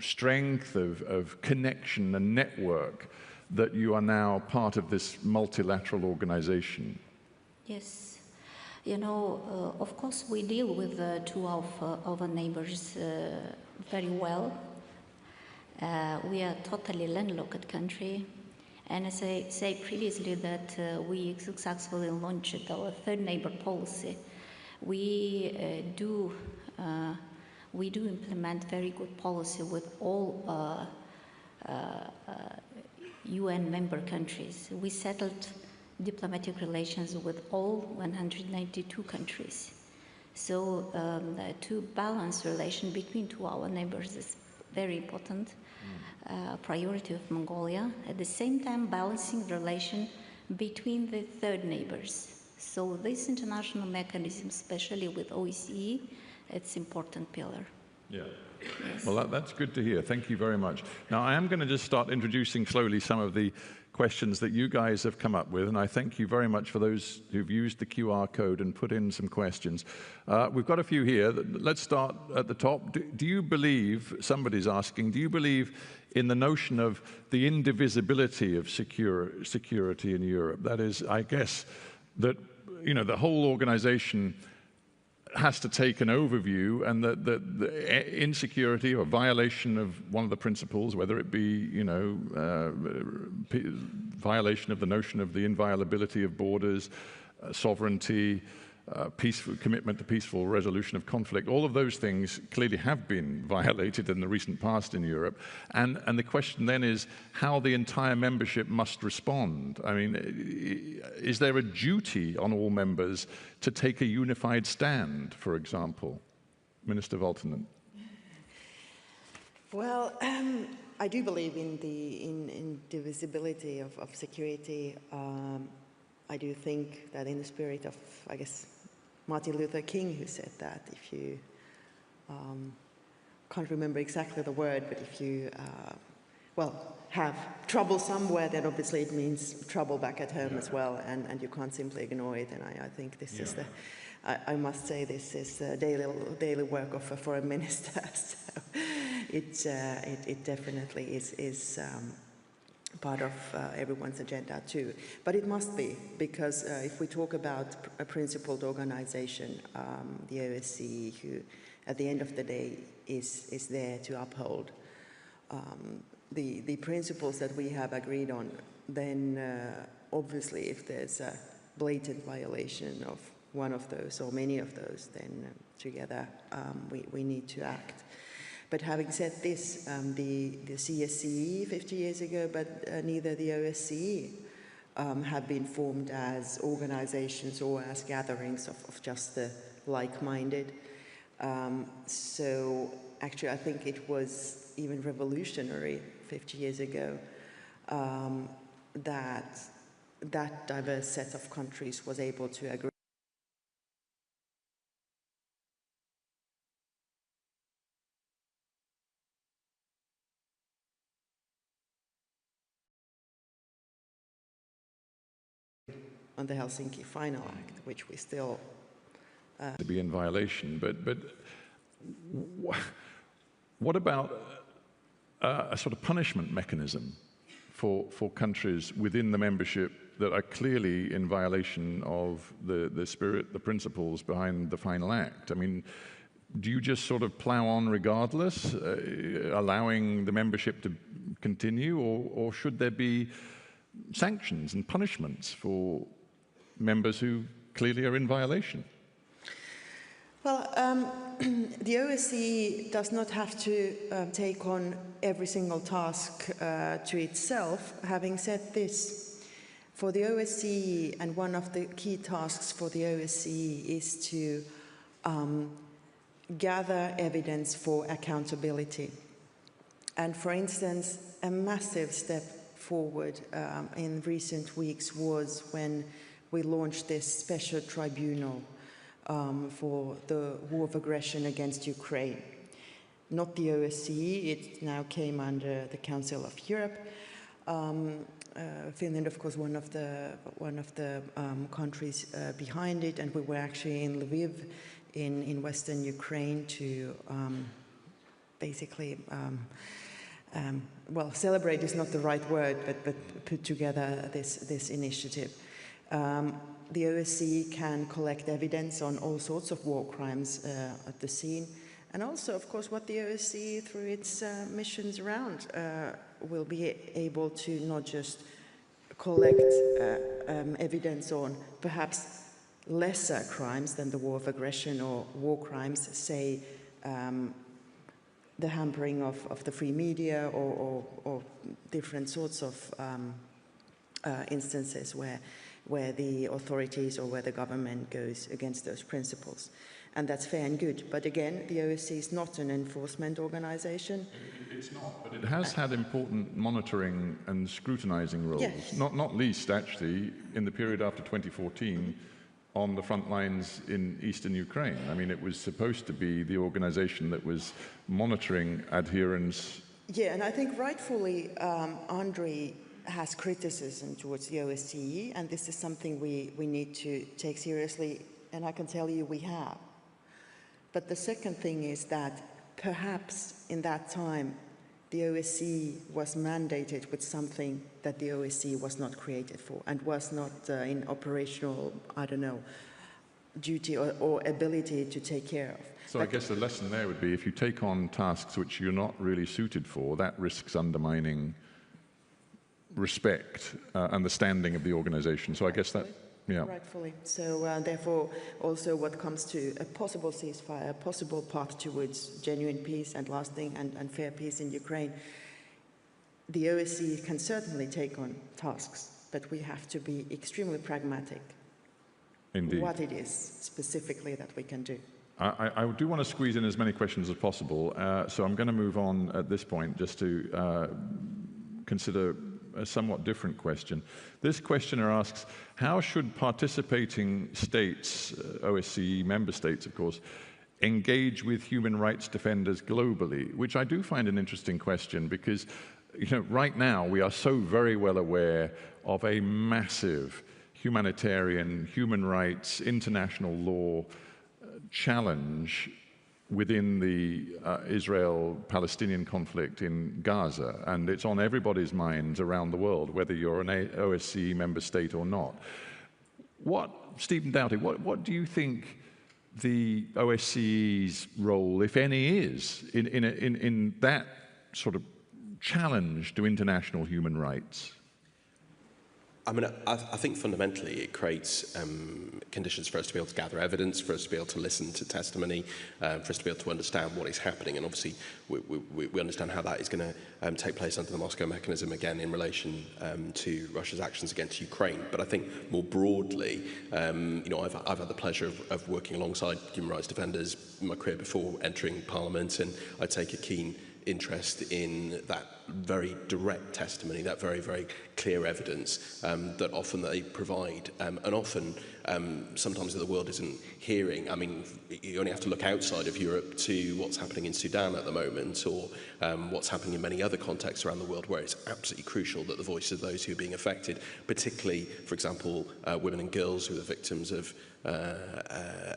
strength, of connection and network, that you are now part of this multilateral organization. Yes. Of course, we deal with two of our neighbors very well. We are a totally landlocked country. And as I said previously that we successfully launched our third neighbor policy, we do implement very good policy with all UN member countries. We settled diplomatic relations with all 192 countries. So to balance relation between two our neighbors is very important priority of Mongolia. At the same time, balancing relation between the third neighbors. So this international mechanism, especially with OSCE, it's important pillar. Yeah. Yes. Well, that's good to hear. Thank you very much. Now, I am going to just start introducing slowly some of the questions that you guys have come up with, and I thank you very much for those who've used the QR code and put in some questions. We've got a few here. Let's start at the top. Do you believe, somebody's asking, do you believe in the notion of the indivisibility of security in Europe? That is, I guess, that the whole organization has to take an overview, and that the insecurity or violation of one of the principles, whether it be, violation of the notion of the inviolability of borders, sovereignty, peaceful commitment to peaceful resolution of conflict, all of those things clearly have been violated in the recent past in Europe. And the question then is how the entire membership must respond. I mean, is there a duty on all members to take a unified stand, for example? Minister Valtonen. Well, I do believe in the indivisibility of security. I do think that in the spirit of, I guess, Martin Luther King, who said that if you, can't remember exactly the word, but if you, have trouble somewhere, then obviously it means trouble back at home as well, and you can't simply ignore it. And I think this is I must say this is the daily work of a foreign minister. So it definitely is part of everyone's agenda too. But it must be, because if we talk about a principled organization, the OSCE, who at the end of the day is there to uphold the principles that we have agreed on, then obviously if there's a blatant violation of one of those or many of those, then together we need to act. But having said this, the CSCE 50 years ago, but neither the OSCE have been formed as organizations or as gatherings of just the like-minded. So actually I think it was even revolutionary 50 years ago that that diverse set of countries was able to agree on the Helsinki Final Act, which we still to be in violation. But what about a sort of punishment mechanism for countries within the membership that are clearly in violation of the spirit, the principles behind the Final Act? I mean, do you just sort of plow on regardless, allowing the membership to continue, or should there be sanctions and punishments for members who clearly are in violation? Well, the OSCE does not have to take on every single task to itself. Having said this, for the OSCE, and one of the key tasks for the OSCE is to gather evidence for accountability. And for instance, a massive step forward in recent weeks was when we launched this special tribunal for the war of aggression against Ukraine. Not the OSCE, it now came under the Council of Europe. Finland, of course, one of the countries behind it, and we were actually in Lviv in Western Ukraine to basically well, celebrate is not the right word, but put together this initiative. The OSCE can collect evidence on all sorts of war crimes at the scene, and also, of course, what the OSCE, through its missions around, will be able to not just collect evidence on perhaps lesser crimes than the war of aggression or war crimes, say the hampering of the free media or different sorts of instances where the authorities or where the government goes against those principles. And that's fair and good. But again, the OSCE is not an enforcement organization. It's not, but it has had important monitoring and scrutinizing roles, yes. not least, actually, in the period after 2014 on the front lines in eastern Ukraine. I mean, it was supposed to be the organization that was monitoring adherence. Yeah, and I think rightfully, Andrei has criticism towards the OSCE, and this is something we need to take seriously, and I can tell you we have. But the second thing is that perhaps in that time, the OSCE was mandated with something that the OSCE was not created for and was not in operational, I don't know, duty or ability to take care of. So I guess the lesson there would be if you take on tasks which you're not really suited for, that risks undermining respect and the standing of the organization. So I guess that, yeah. Rightfully. So therefore, also what comes to a possible ceasefire, a possible path towards genuine peace and lasting and fair peace in Ukraine, the OSCE can certainly take on tasks, but we have to be extremely pragmatic. Indeed. What it is specifically that we can do. I do want to squeeze in as many questions as possible, so I'm going to move on at this point just to consider a somewhat different question. This questioner asks, how should participating states, OSCE member states of course, engage with human rights defenders globally? Which I do find an interesting question because, you know, right now we are so very well aware of a massive humanitarian, human rights, international law challenge within the Israel-Palestinian conflict in Gaza, and it's on everybody's minds around the world, whether you're an OSCE member state or not. Stephen Doughty, what do you think the OSCE's role, if any, is in that sort of challenge to international human rights? I mean, I think fundamentally it creates conditions for us to be able to gather evidence, for us to be able to listen to testimony, for us to be able to understand what is happening. And obviously, we understand how that is going to take place under the Moscow mechanism, again, in relation to Russia's actions against Ukraine. But I think more broadly, you know, I've had the pleasure of working alongside human rights defenders in my career before entering Parliament, and I take a keen interest in that very direct testimony, that very, very clear evidence that often they provide, and often sometimes the world isn't hearing. I mean, you only have to look outside of Europe to what's happening in Sudan at the moment, or what's happening in many other contexts around the world, where it's absolutely crucial that the voice of those who are being affected, particularly, for example, women and girls who are victims of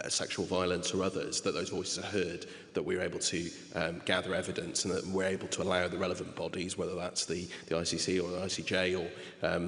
sexual violence or others, that those voices are heard, that we're able to gather evidence, and that we're able to allow the relevant bodies, whether that's the ICC or the ICJ, or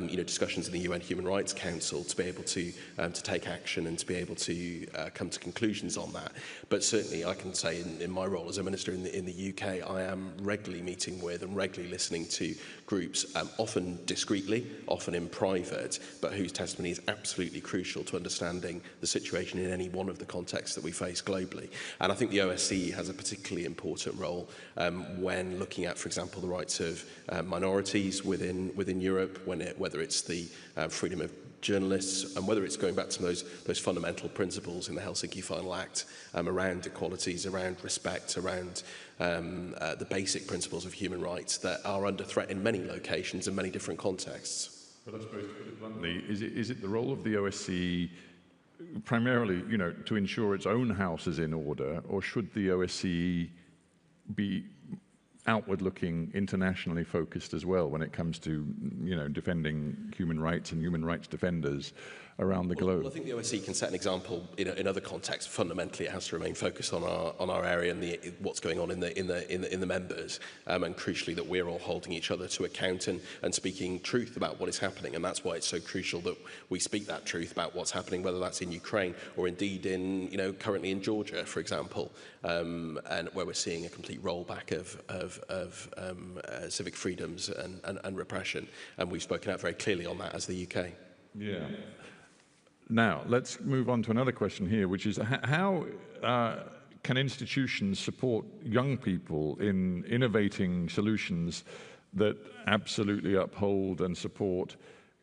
you know, discussions in the UN Human Rights Council, to be able to take action and to be able to come to conclusions on that. But certainly I can say in my role as a minister in the UK, I am regularly meeting with and regularly listening to groups, often discreetly, often in private, but whose testimony is absolutely crucial to understanding the situation in any one of the contexts that we face globally. And I think the OSCE has a particularly important role when looking at, for example, the rights of minorities within Europe, whether it's the freedom of journalists, and whether it's going back to those fundamental principles in the Helsinki Final Act around equalities, around respect, around the basic principles of human rights that are under threat in many locations and many different contexts. But I suppose, to put it bluntly, is it the role of the OSCE primarily, you know, to ensure its own house is in order, or should the OSCE be outward-looking, internationally focused as well when it comes to, you know, defending human rights and human rights defenders around the globe? Well, I think the OSCE can set an example in other contexts. Fundamentally, it has to remain focused on our area and what's going on in the members, and crucially that we're all holding each other to account and speaking truth about what is happening. And that's why it's so crucial that we speak that truth about what's happening, whether that's in Ukraine or indeed in, you know, currently in Georgia, for example, and where we're seeing a complete rollback of civic freedoms and repression. And we've spoken out very clearly on that as the UK. Yeah. Now, let's move on to another question here, which is how can institutions support young people in innovating solutions that absolutely uphold and support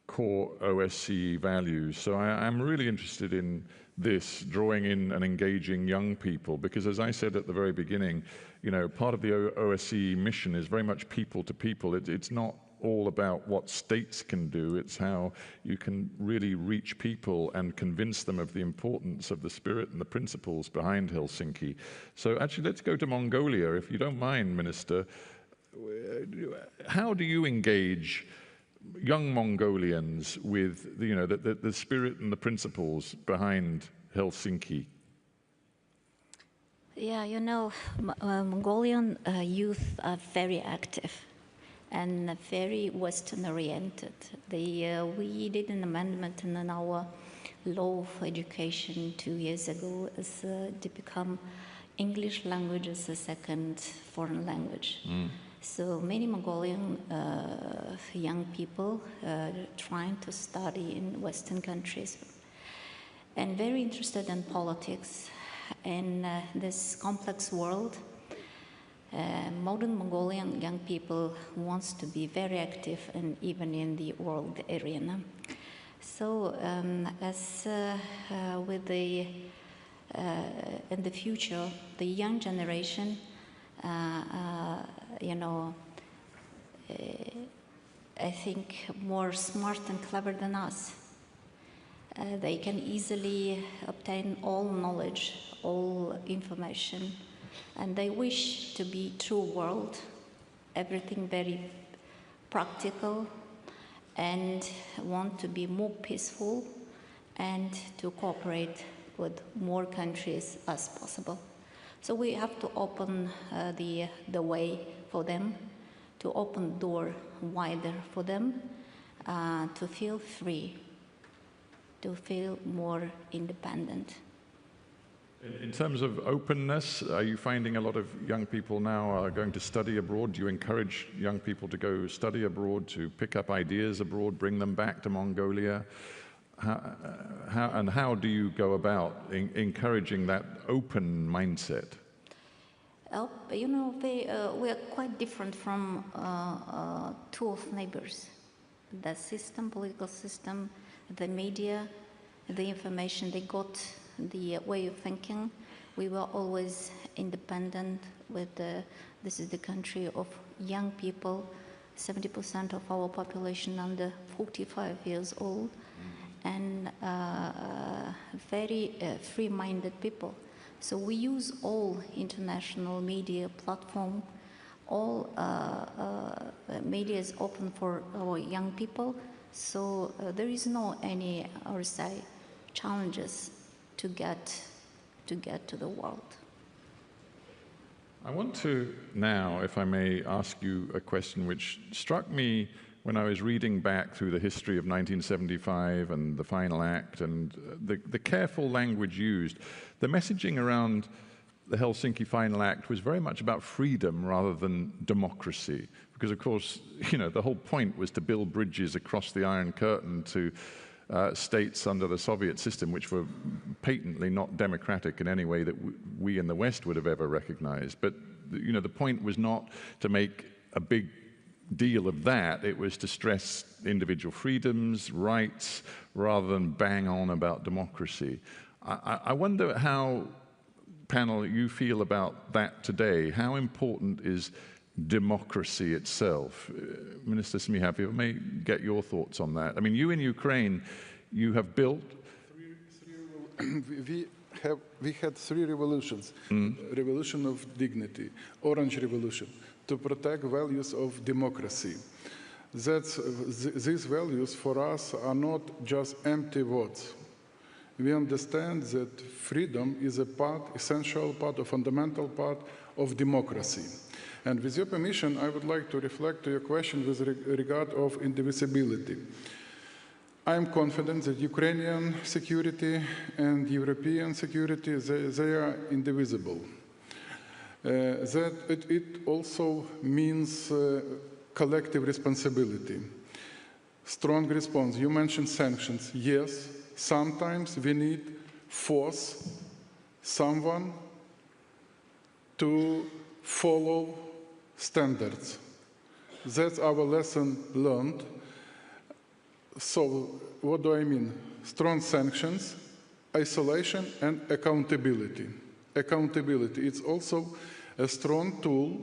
core OSCE values? So I'm really interested in this, drawing in and engaging young people, because as I said at the very beginning, you know, part of the OSCE mission is very much people to people. It's not all about what states can do, it's how you can really reach people and convince them of the importance of the spirit and the principles behind Helsinki. So actually, let's go to Mongolia, if you don't mind, Minister. How do you engage young Mongolians with, you know, the spirit and the principles behind Helsinki? Yeah, you know, Mongolian youth are very active and very Western-oriented. We did an amendment in our law of education 2 years ago to become English language as a second foreign language. So many Mongolian young people trying to study in Western countries and very interested in politics in this complex world. Modern Mongolian young people wants to be very active and even in the world arena. So with the in the future, the young generation, you know, I think more smart and clever than us. They can easily obtain all knowledge, all information, and they wish to be true world, everything very practical, and want to be more peaceful and to cooperate with more countries as possible. So we have to open the way for them, to open the door wider for them, to feel free, to feel more independent. In terms of openness, are you finding a lot of young people now are going to study abroad? Do you encourage young people to go study abroad, to pick up ideas abroad, bring them back to Mongolia? How do you go about encouraging that open mindset? You know, we are quite different from two of neighbors. The system, political system, the media, the information they got, the way of thinking. We were always independent with this is the country of young people, 70% of our population under 45 years old, and very free-minded people. So we use all international media platform, all media is open for our young people, so there is no any, I would say, challenges to get to the world. I want to now, if I may, ask you a question which struck me when I was reading back through the history of 1975 and the Final Act and the careful language used. The messaging around the Helsinki Final Act was very much about freedom rather than democracy, because of course, you know, the whole point was to build bridges across the Iron Curtain to states under the Soviet system, which were patently not democratic in any way that we in the West would have ever recognized. But, you know, the point was not to make a big deal of that. It was to stress individual freedoms, rights, rather than bang on about democracy. I wonder how, panel, you feel about that today. How important is democracy itself? Minister Smiha, if you may get your thoughts on that. I mean, you in Ukraine, you have built... We had three revolutions. Revolution of dignity, Orange Revolution, to protect values of democracy. These values for us are not just empty words. We understand that freedom is a essential part, a fundamental part of democracy. And with your permission, I would like to reflect to your question with regard of indivisibility. I am confident that Ukrainian security and European security, they are indivisible. That it also means collective responsibility, strong response. You mentioned sanctions. Yes, sometimes we need force someone to follow standards. That's our lesson learned. So what do I mean? Strong sanctions, isolation, and accountability. Accountability, it's also a strong tool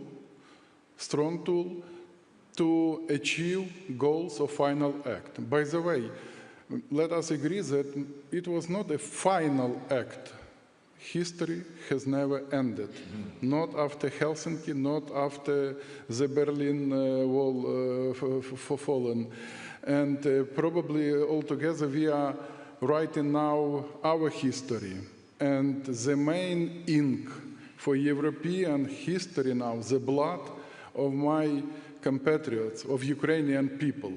to achieve goals of Final Act. By the way, let us agree that it was not a final act. History has never ended. Not after Helsinki, not after the Berlin Wall fallen. And probably altogether we are writing now our history. And the main ink for European history now, the blood of my compatriots, of Ukrainian people.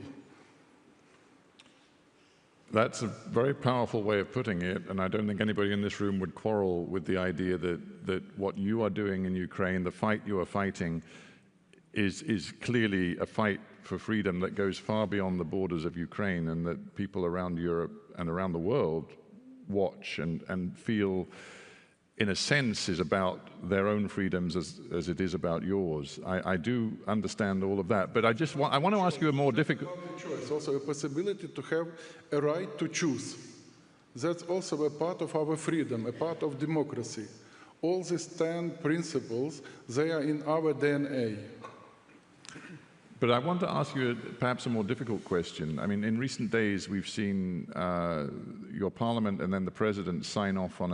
That's a very powerful way of putting it, and I don't think anybody in this room would quarrel with the idea that what you are doing in Ukraine, the fight you are fighting, is clearly a fight for freedom that goes far beyond the borders of Ukraine, and that people around Europe and around the world watch and feel, in a sense, is about their own freedoms as it is about yours. I do understand all of that, but I want to ask you a more difficult... Choice, also a possibility to have a right to choose. That's also a part of our freedom, a part of democracy. All these 10 principles, they are in our DNA. But I want to ask you perhaps a more difficult question. I mean, in recent days, we've seen your parliament and then the president sign off on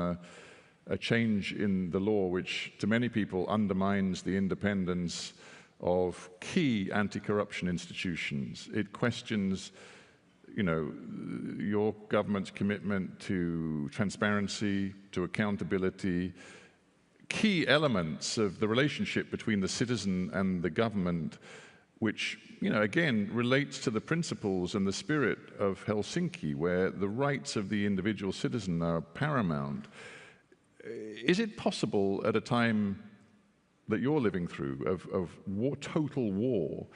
a change in the law which, to many people, undermines the independence of key anti-corruption institutions. It questions, you know, your government's commitment to transparency, to accountability, key elements of the relationship between the citizen and the government, which, you know, again, relates to the principles and the spirit of Helsinki, where the rights of the individual citizen are paramount. is it possible at a time that you're living through of war, total war,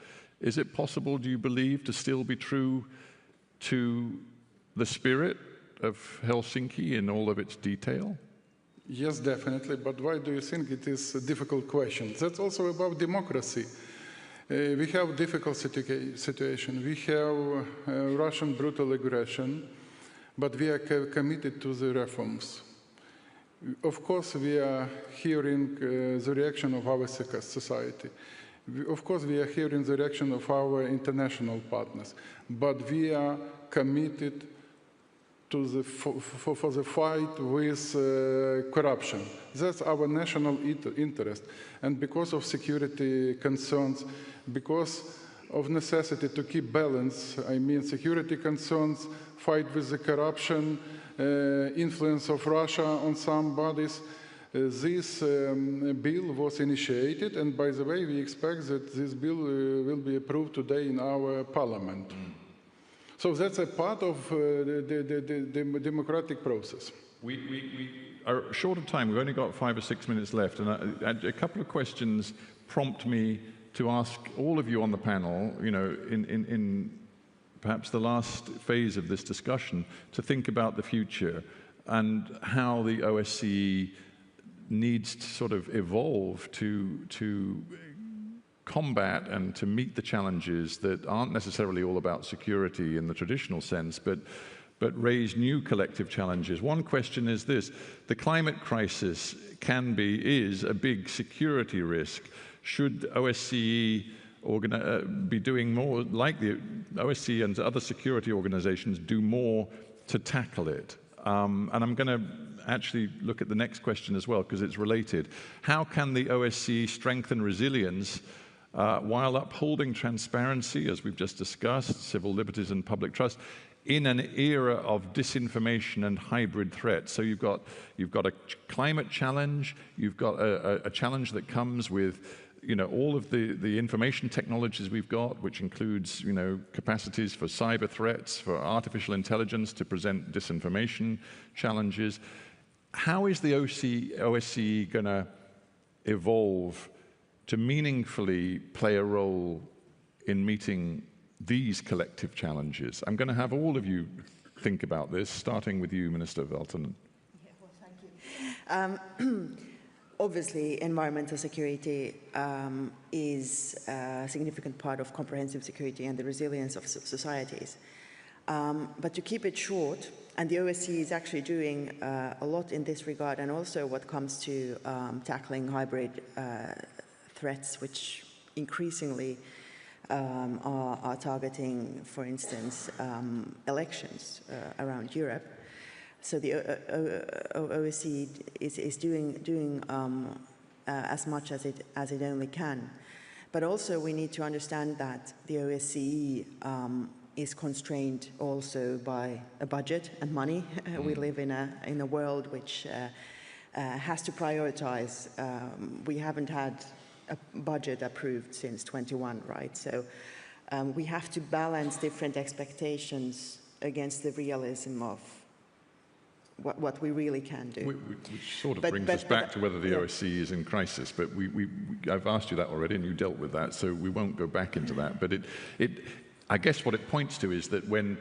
is it possible, do you believe, to still be true to the spirit of Helsinki in all of its detail? Yes, definitely. But why do you think it is a difficult question? That's also about democracy. We have difficult situation. We have Russian brutal aggression, but we are committed to the reforms. Of course, we are hearing the reaction of our society. Of course, we are hearing the reaction of our international partners, but we are committed to the, for the fight with corruption. That's our national interest. And because of security concerns, because of necessity to keep balance, I mean security concerns, fight with the corruption, influence of Russia on some bodies, this bill was initiated, and by the way, we expect that this bill will be approved today in our parliament. So that's a part of the democratic process. We are short of time. We've only got 5 or 6 minutes left, and a couple of questions prompt me to ask all of you on the panel, you know, in perhaps the last phase of this discussion, to think about the future and how the OSCE needs to sort of evolve to combat and to meet the challenges that aren't necessarily all about security in the traditional sense, but raise new collective challenges. One question is this: the climate crisis is a big security risk. Should OSCE be doing more, like the OSCE and other security organizations, do more to tackle it? And I'm going to actually look at the next question as well, because it's related. How can the OSCE strengthen resilience while upholding transparency, as we've just discussed, civil liberties and public trust, in an era of disinformation and hybrid threats? So you've got a climate challenge, you've got a challenge that comes with, you know, all of the information technologies we've got, which includes, you know, capacities for cyber threats, for artificial intelligence to present disinformation challenges. How is the OSCE going to evolve to meaningfully play a role in meeting these collective challenges? I'm going to have all of you think about this, starting with you, Minister Valtonen. Yeah, well, thank you. Obviously, environmental security is a significant part of comprehensive security and the resilience of societies. But to keep it short, and the OSCE is actually doing a lot in this regard, and also what comes to tackling hybrid threats, which increasingly are targeting, for instance, elections around Europe. So the OSCE is doing as much as it only can. But also we need to understand that the OSCE is constrained also by a budget and money. We live in a world which has to prioritize. We haven't had a budget approved since 21, right? So we have to balance different expectations against the realism of what we really can do. Which sort of brings us back to whether the OSCE is in crisis, but I've asked you that already and you dealt with that, so we won't go back into that. But I guess what it points to is that when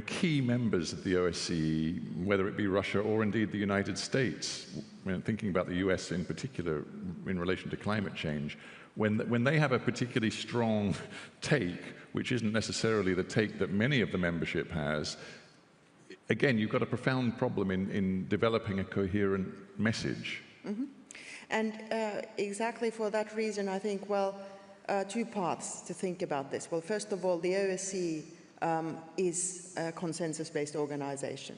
key members of the OSCE, whether it be Russia or indeed the United States, thinking about the US in particular in relation to climate change, when they have a particularly strong take, which isn't necessarily the take that many of the membership has, again, you've got a profound problem in developing a coherent message. Mm-hmm. And exactly for that reason, I think, well, two paths to think about this. Well, first of all, the OSCE is a consensus-based organization.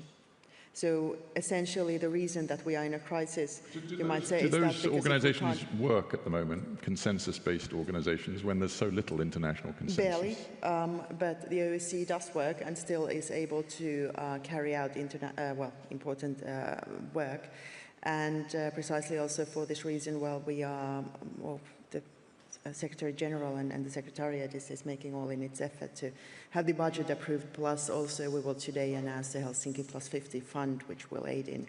So essentially the reason that we are in a crisis, you might say, is that because those organizations work at the moment, consensus-based organizations, when there's so little international consensus? Barely, but the OSCE does work and still is able to carry out important work. And precisely also for this reason, well, we are, Secretary General and the Secretariat is making all in its effort to have the budget approved. Plus, also we will today announce the Helsinki Plus 50 fund, which will aid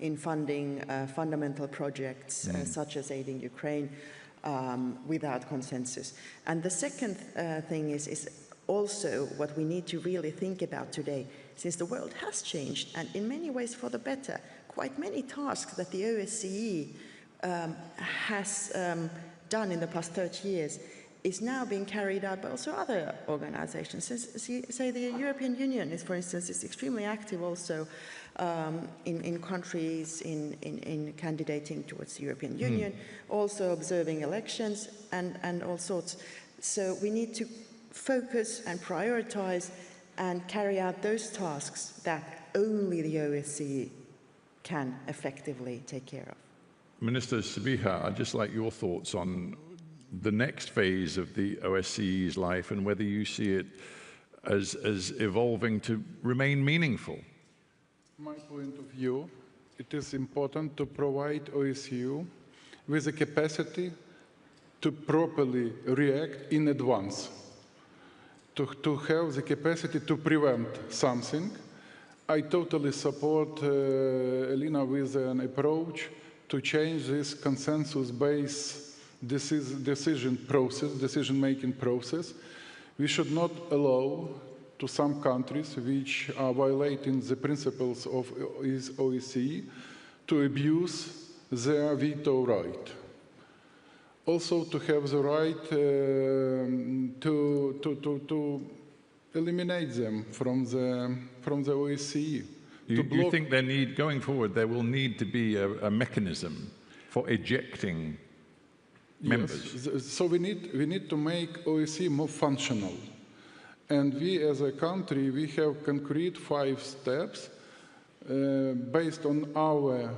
in funding fundamental projects such as aiding Ukraine without consensus. And the second thing is also what we need to really think about today, since the world has changed, and in many ways for the better. Quite many tasks that the OSCE has done in the past 30 years is now being carried out by also other organizations. Say the European Union is, for instance, is extremely active also in countries in candidating towards the European Union, also observing elections and all sorts. So we need to focus and prioritize and carry out those tasks that only the OSCE can effectively take care of. Minister Sybiha, I'd just like your thoughts on the next phase of the OSCE's life and whether you see it as evolving to remain meaningful. My point of view, it is important to provide OSCE with the capacity to properly react in advance, to have the capacity to prevent something. I totally support Elina with an approach to change this consensus-based decision-making process. We should not allow to some countries which are violating the principles of OSCE to abuse their veto right. Also to have the right to eliminate them from the OSCE. You think going forward, there will need to be a mechanism for ejecting members? Yes. So we need to make OSCE more functional. And we as a country, we have concrete 5 steps based on our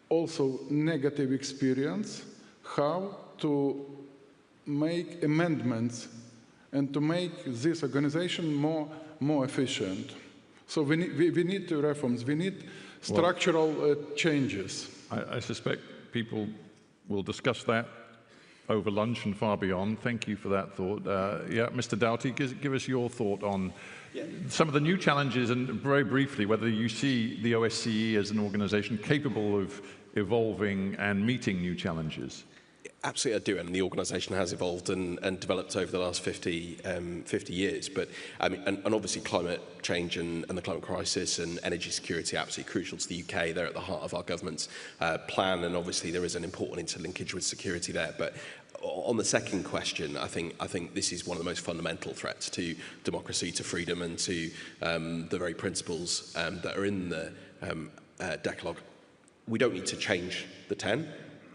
also negative experience, how to make amendments and to make this organization more efficient. So we need reforms, we need structural changes. I suspect people will discuss that over lunch and far beyond. Thank you for that thought. Mr. Doughty, give us your thought on some of the new challenges and very briefly whether you see the OSCE as an organization capable of evolving and meeting new challenges. Absolutely, I do, and the organisation has evolved and developed over the last 50 years. But I mean, and obviously, climate change and the climate crisis and energy security are absolutely crucial to the UK. They're at the heart of our government's plan, and obviously there is an important interlinkage with security there. But on the second question, I think this is one of the most fundamental threats to democracy, to freedom, and to the very principles that are in the Decalogue. We don't need to change the 10.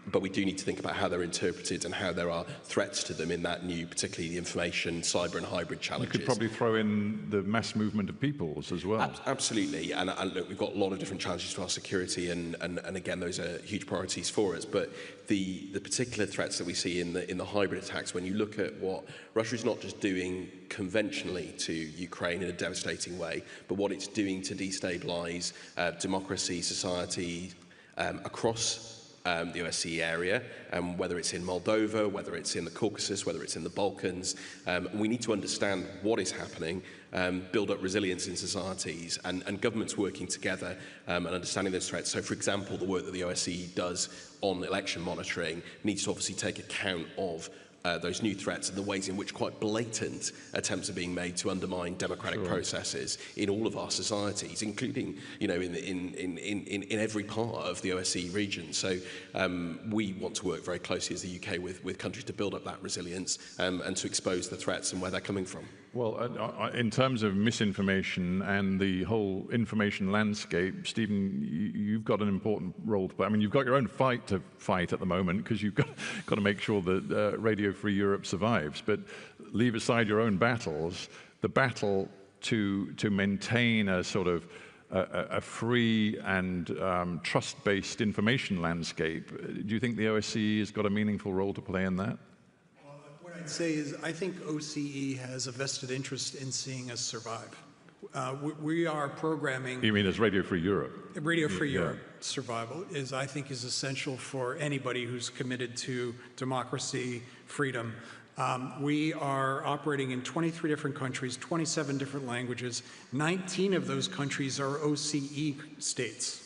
But we do need to think about how they're interpreted and how there are threats to them in that new, particularly the information, cyber and hybrid challenges. You could probably throw in the mass movement of peoples as well. Absolutely, and look, we've got a lot of different challenges to our security, and again, those are huge priorities for us. But the particular threats that we see in the hybrid attacks, when you look at what Russia is not just doing conventionally to Ukraine in a devastating way, but what it's doing to destabilise democracy, society across the OSCE area, whether it's in Moldova, whether it's in the Caucasus, whether it's in the Balkans. We need to understand what is happening, build up resilience in societies, and governments working together and understanding those threats. So, for example, the work that the OSCE does on election monitoring needs to obviously take account of those new threats and the ways in which quite blatant attempts are being made to undermine democratic processes in all of our societies, including, you know, in every part of the OSCE region. So we want to work very closely as the UK with countries to build up that resilience and to expose the threats and where they're coming from. Well, in terms of misinformation and the whole information landscape, Stephen, you've got an important role to play. I mean, you've got your own fight to fight at the moment because you've got to make sure that Radio Free Europe survives. But leave aside your own battles, the battle to maintain a sort of a free and trust-based information landscape. Do you think the OSCE has got a meaningful role to play in that? What I'd say is I think OSCE has a vested interest in seeing us survive. We are programming. You mean as Radio Free Europe? Radio Free Europe survival is, I think, is essential for anybody who's committed to democracy, freedom. We are operating in 23 different countries, 27 different languages. 19 of those countries are OSCE states.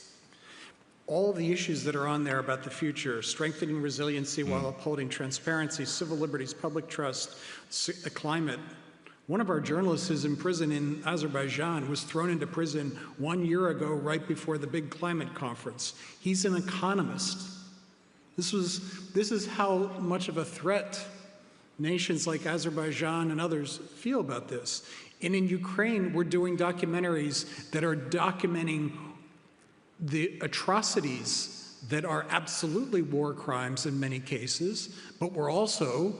All the issues that are on there about the future, strengthening resiliency while upholding transparency, civil liberties, public trust, climate. One of our journalists is in prison in Azerbaijan, was thrown into prison 1 year ago, right before the big climate conference. He's an economist. This is how much of a threat nations like Azerbaijan and others feel about this. And in Ukraine, we're doing documentaries that are documenting the atrocities that are absolutely war crimes in many cases, but we're also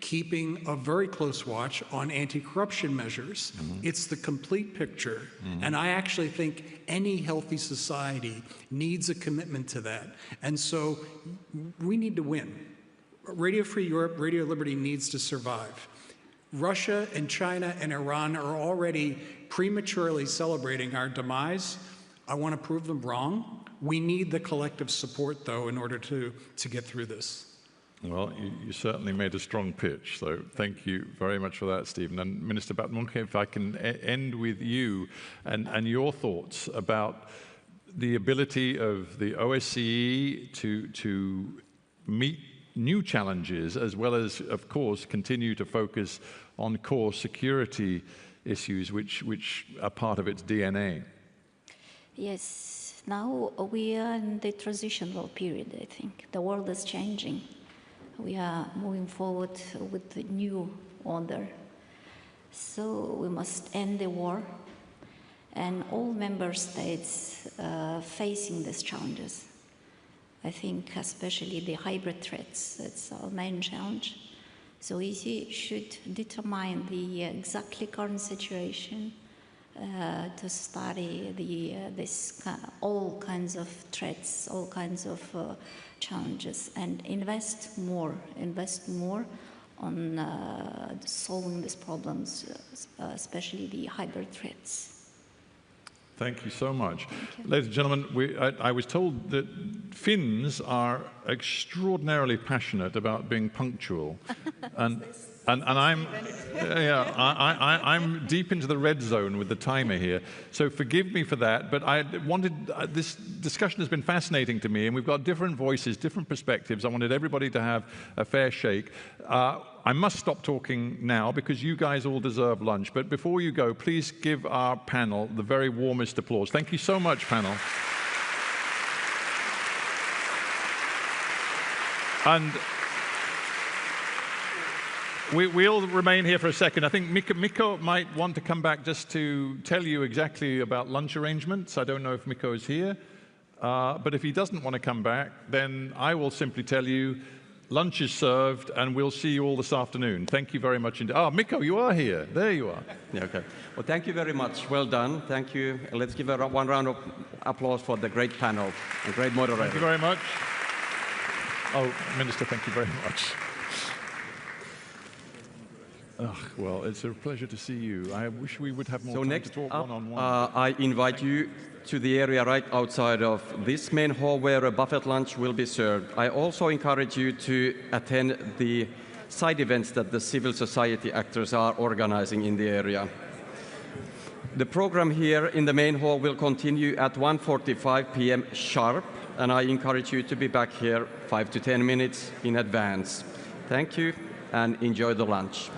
keeping a very close watch on anti-corruption measures. It's the complete picture. And I actually think any healthy society needs a commitment to that. And so we need to win. Radio Free Europe, Radio Liberty needs to survive. Russia and China and Iran are already prematurely celebrating our demise. I want to prove them wrong. We need the collective support, though, in order to get through this. Well, you certainly made a strong pitch, so thank you very much for that, Stephen. And Minister Batmunke, if I can end with you and your thoughts about the ability of the OSCE to meet new challenges, as well as, of course, continue to focus on core security issues, which are part of its DNA. Yes, now we are in the transitional period, I think. The world is changing. We are moving forward with the new order. So we must end the war, and all member states facing these challenges. I think especially the hybrid threats, that's our main challenge. So we should determine the exactly current situation to study all kinds of threats, all kinds of challenges, and invest more on solving these problems, especially the hybrid threats. Thank you so much. Ladies and gentlemen, I was told that Finns are extraordinarily passionate about being punctual. And I'm deep into the red zone with the timer here, so forgive me for that, but I wanted, this discussion has been fascinating to me, and we've got different voices, different perspectives. I wanted everybody to have a fair shake. I must stop talking now because you guys all deserve lunch, but before you go, please give our panel the very warmest applause. Thank you so much, panel. And we'll remain here for a second. I think Mikko might want to come back just to tell you exactly about lunch arrangements. I don't know if Mikko is here, but if he doesn't want to come back, then I will simply tell you lunch is served, and we'll see you all this afternoon. Thank you very much indeed. Mikko, you are here. There you are. Yeah, okay. Well, thank you very much. Well done. Thank you. Let's give one round of applause for the great panel and great moderator. Thank you very much. Oh, Minister, thank you very much. Well, it's a pleasure to see you. I wish we would have more time to talk one-on-one. I invite you to the area right outside of this main hall where a buffet lunch will be served. I also encourage you to attend the side events that the civil society actors are organizing in the area. The program here in the main hall will continue at 1:45 p.m. sharp, and I encourage you to be back here 5 to 10 minutes in advance. Thank you, and enjoy the lunch.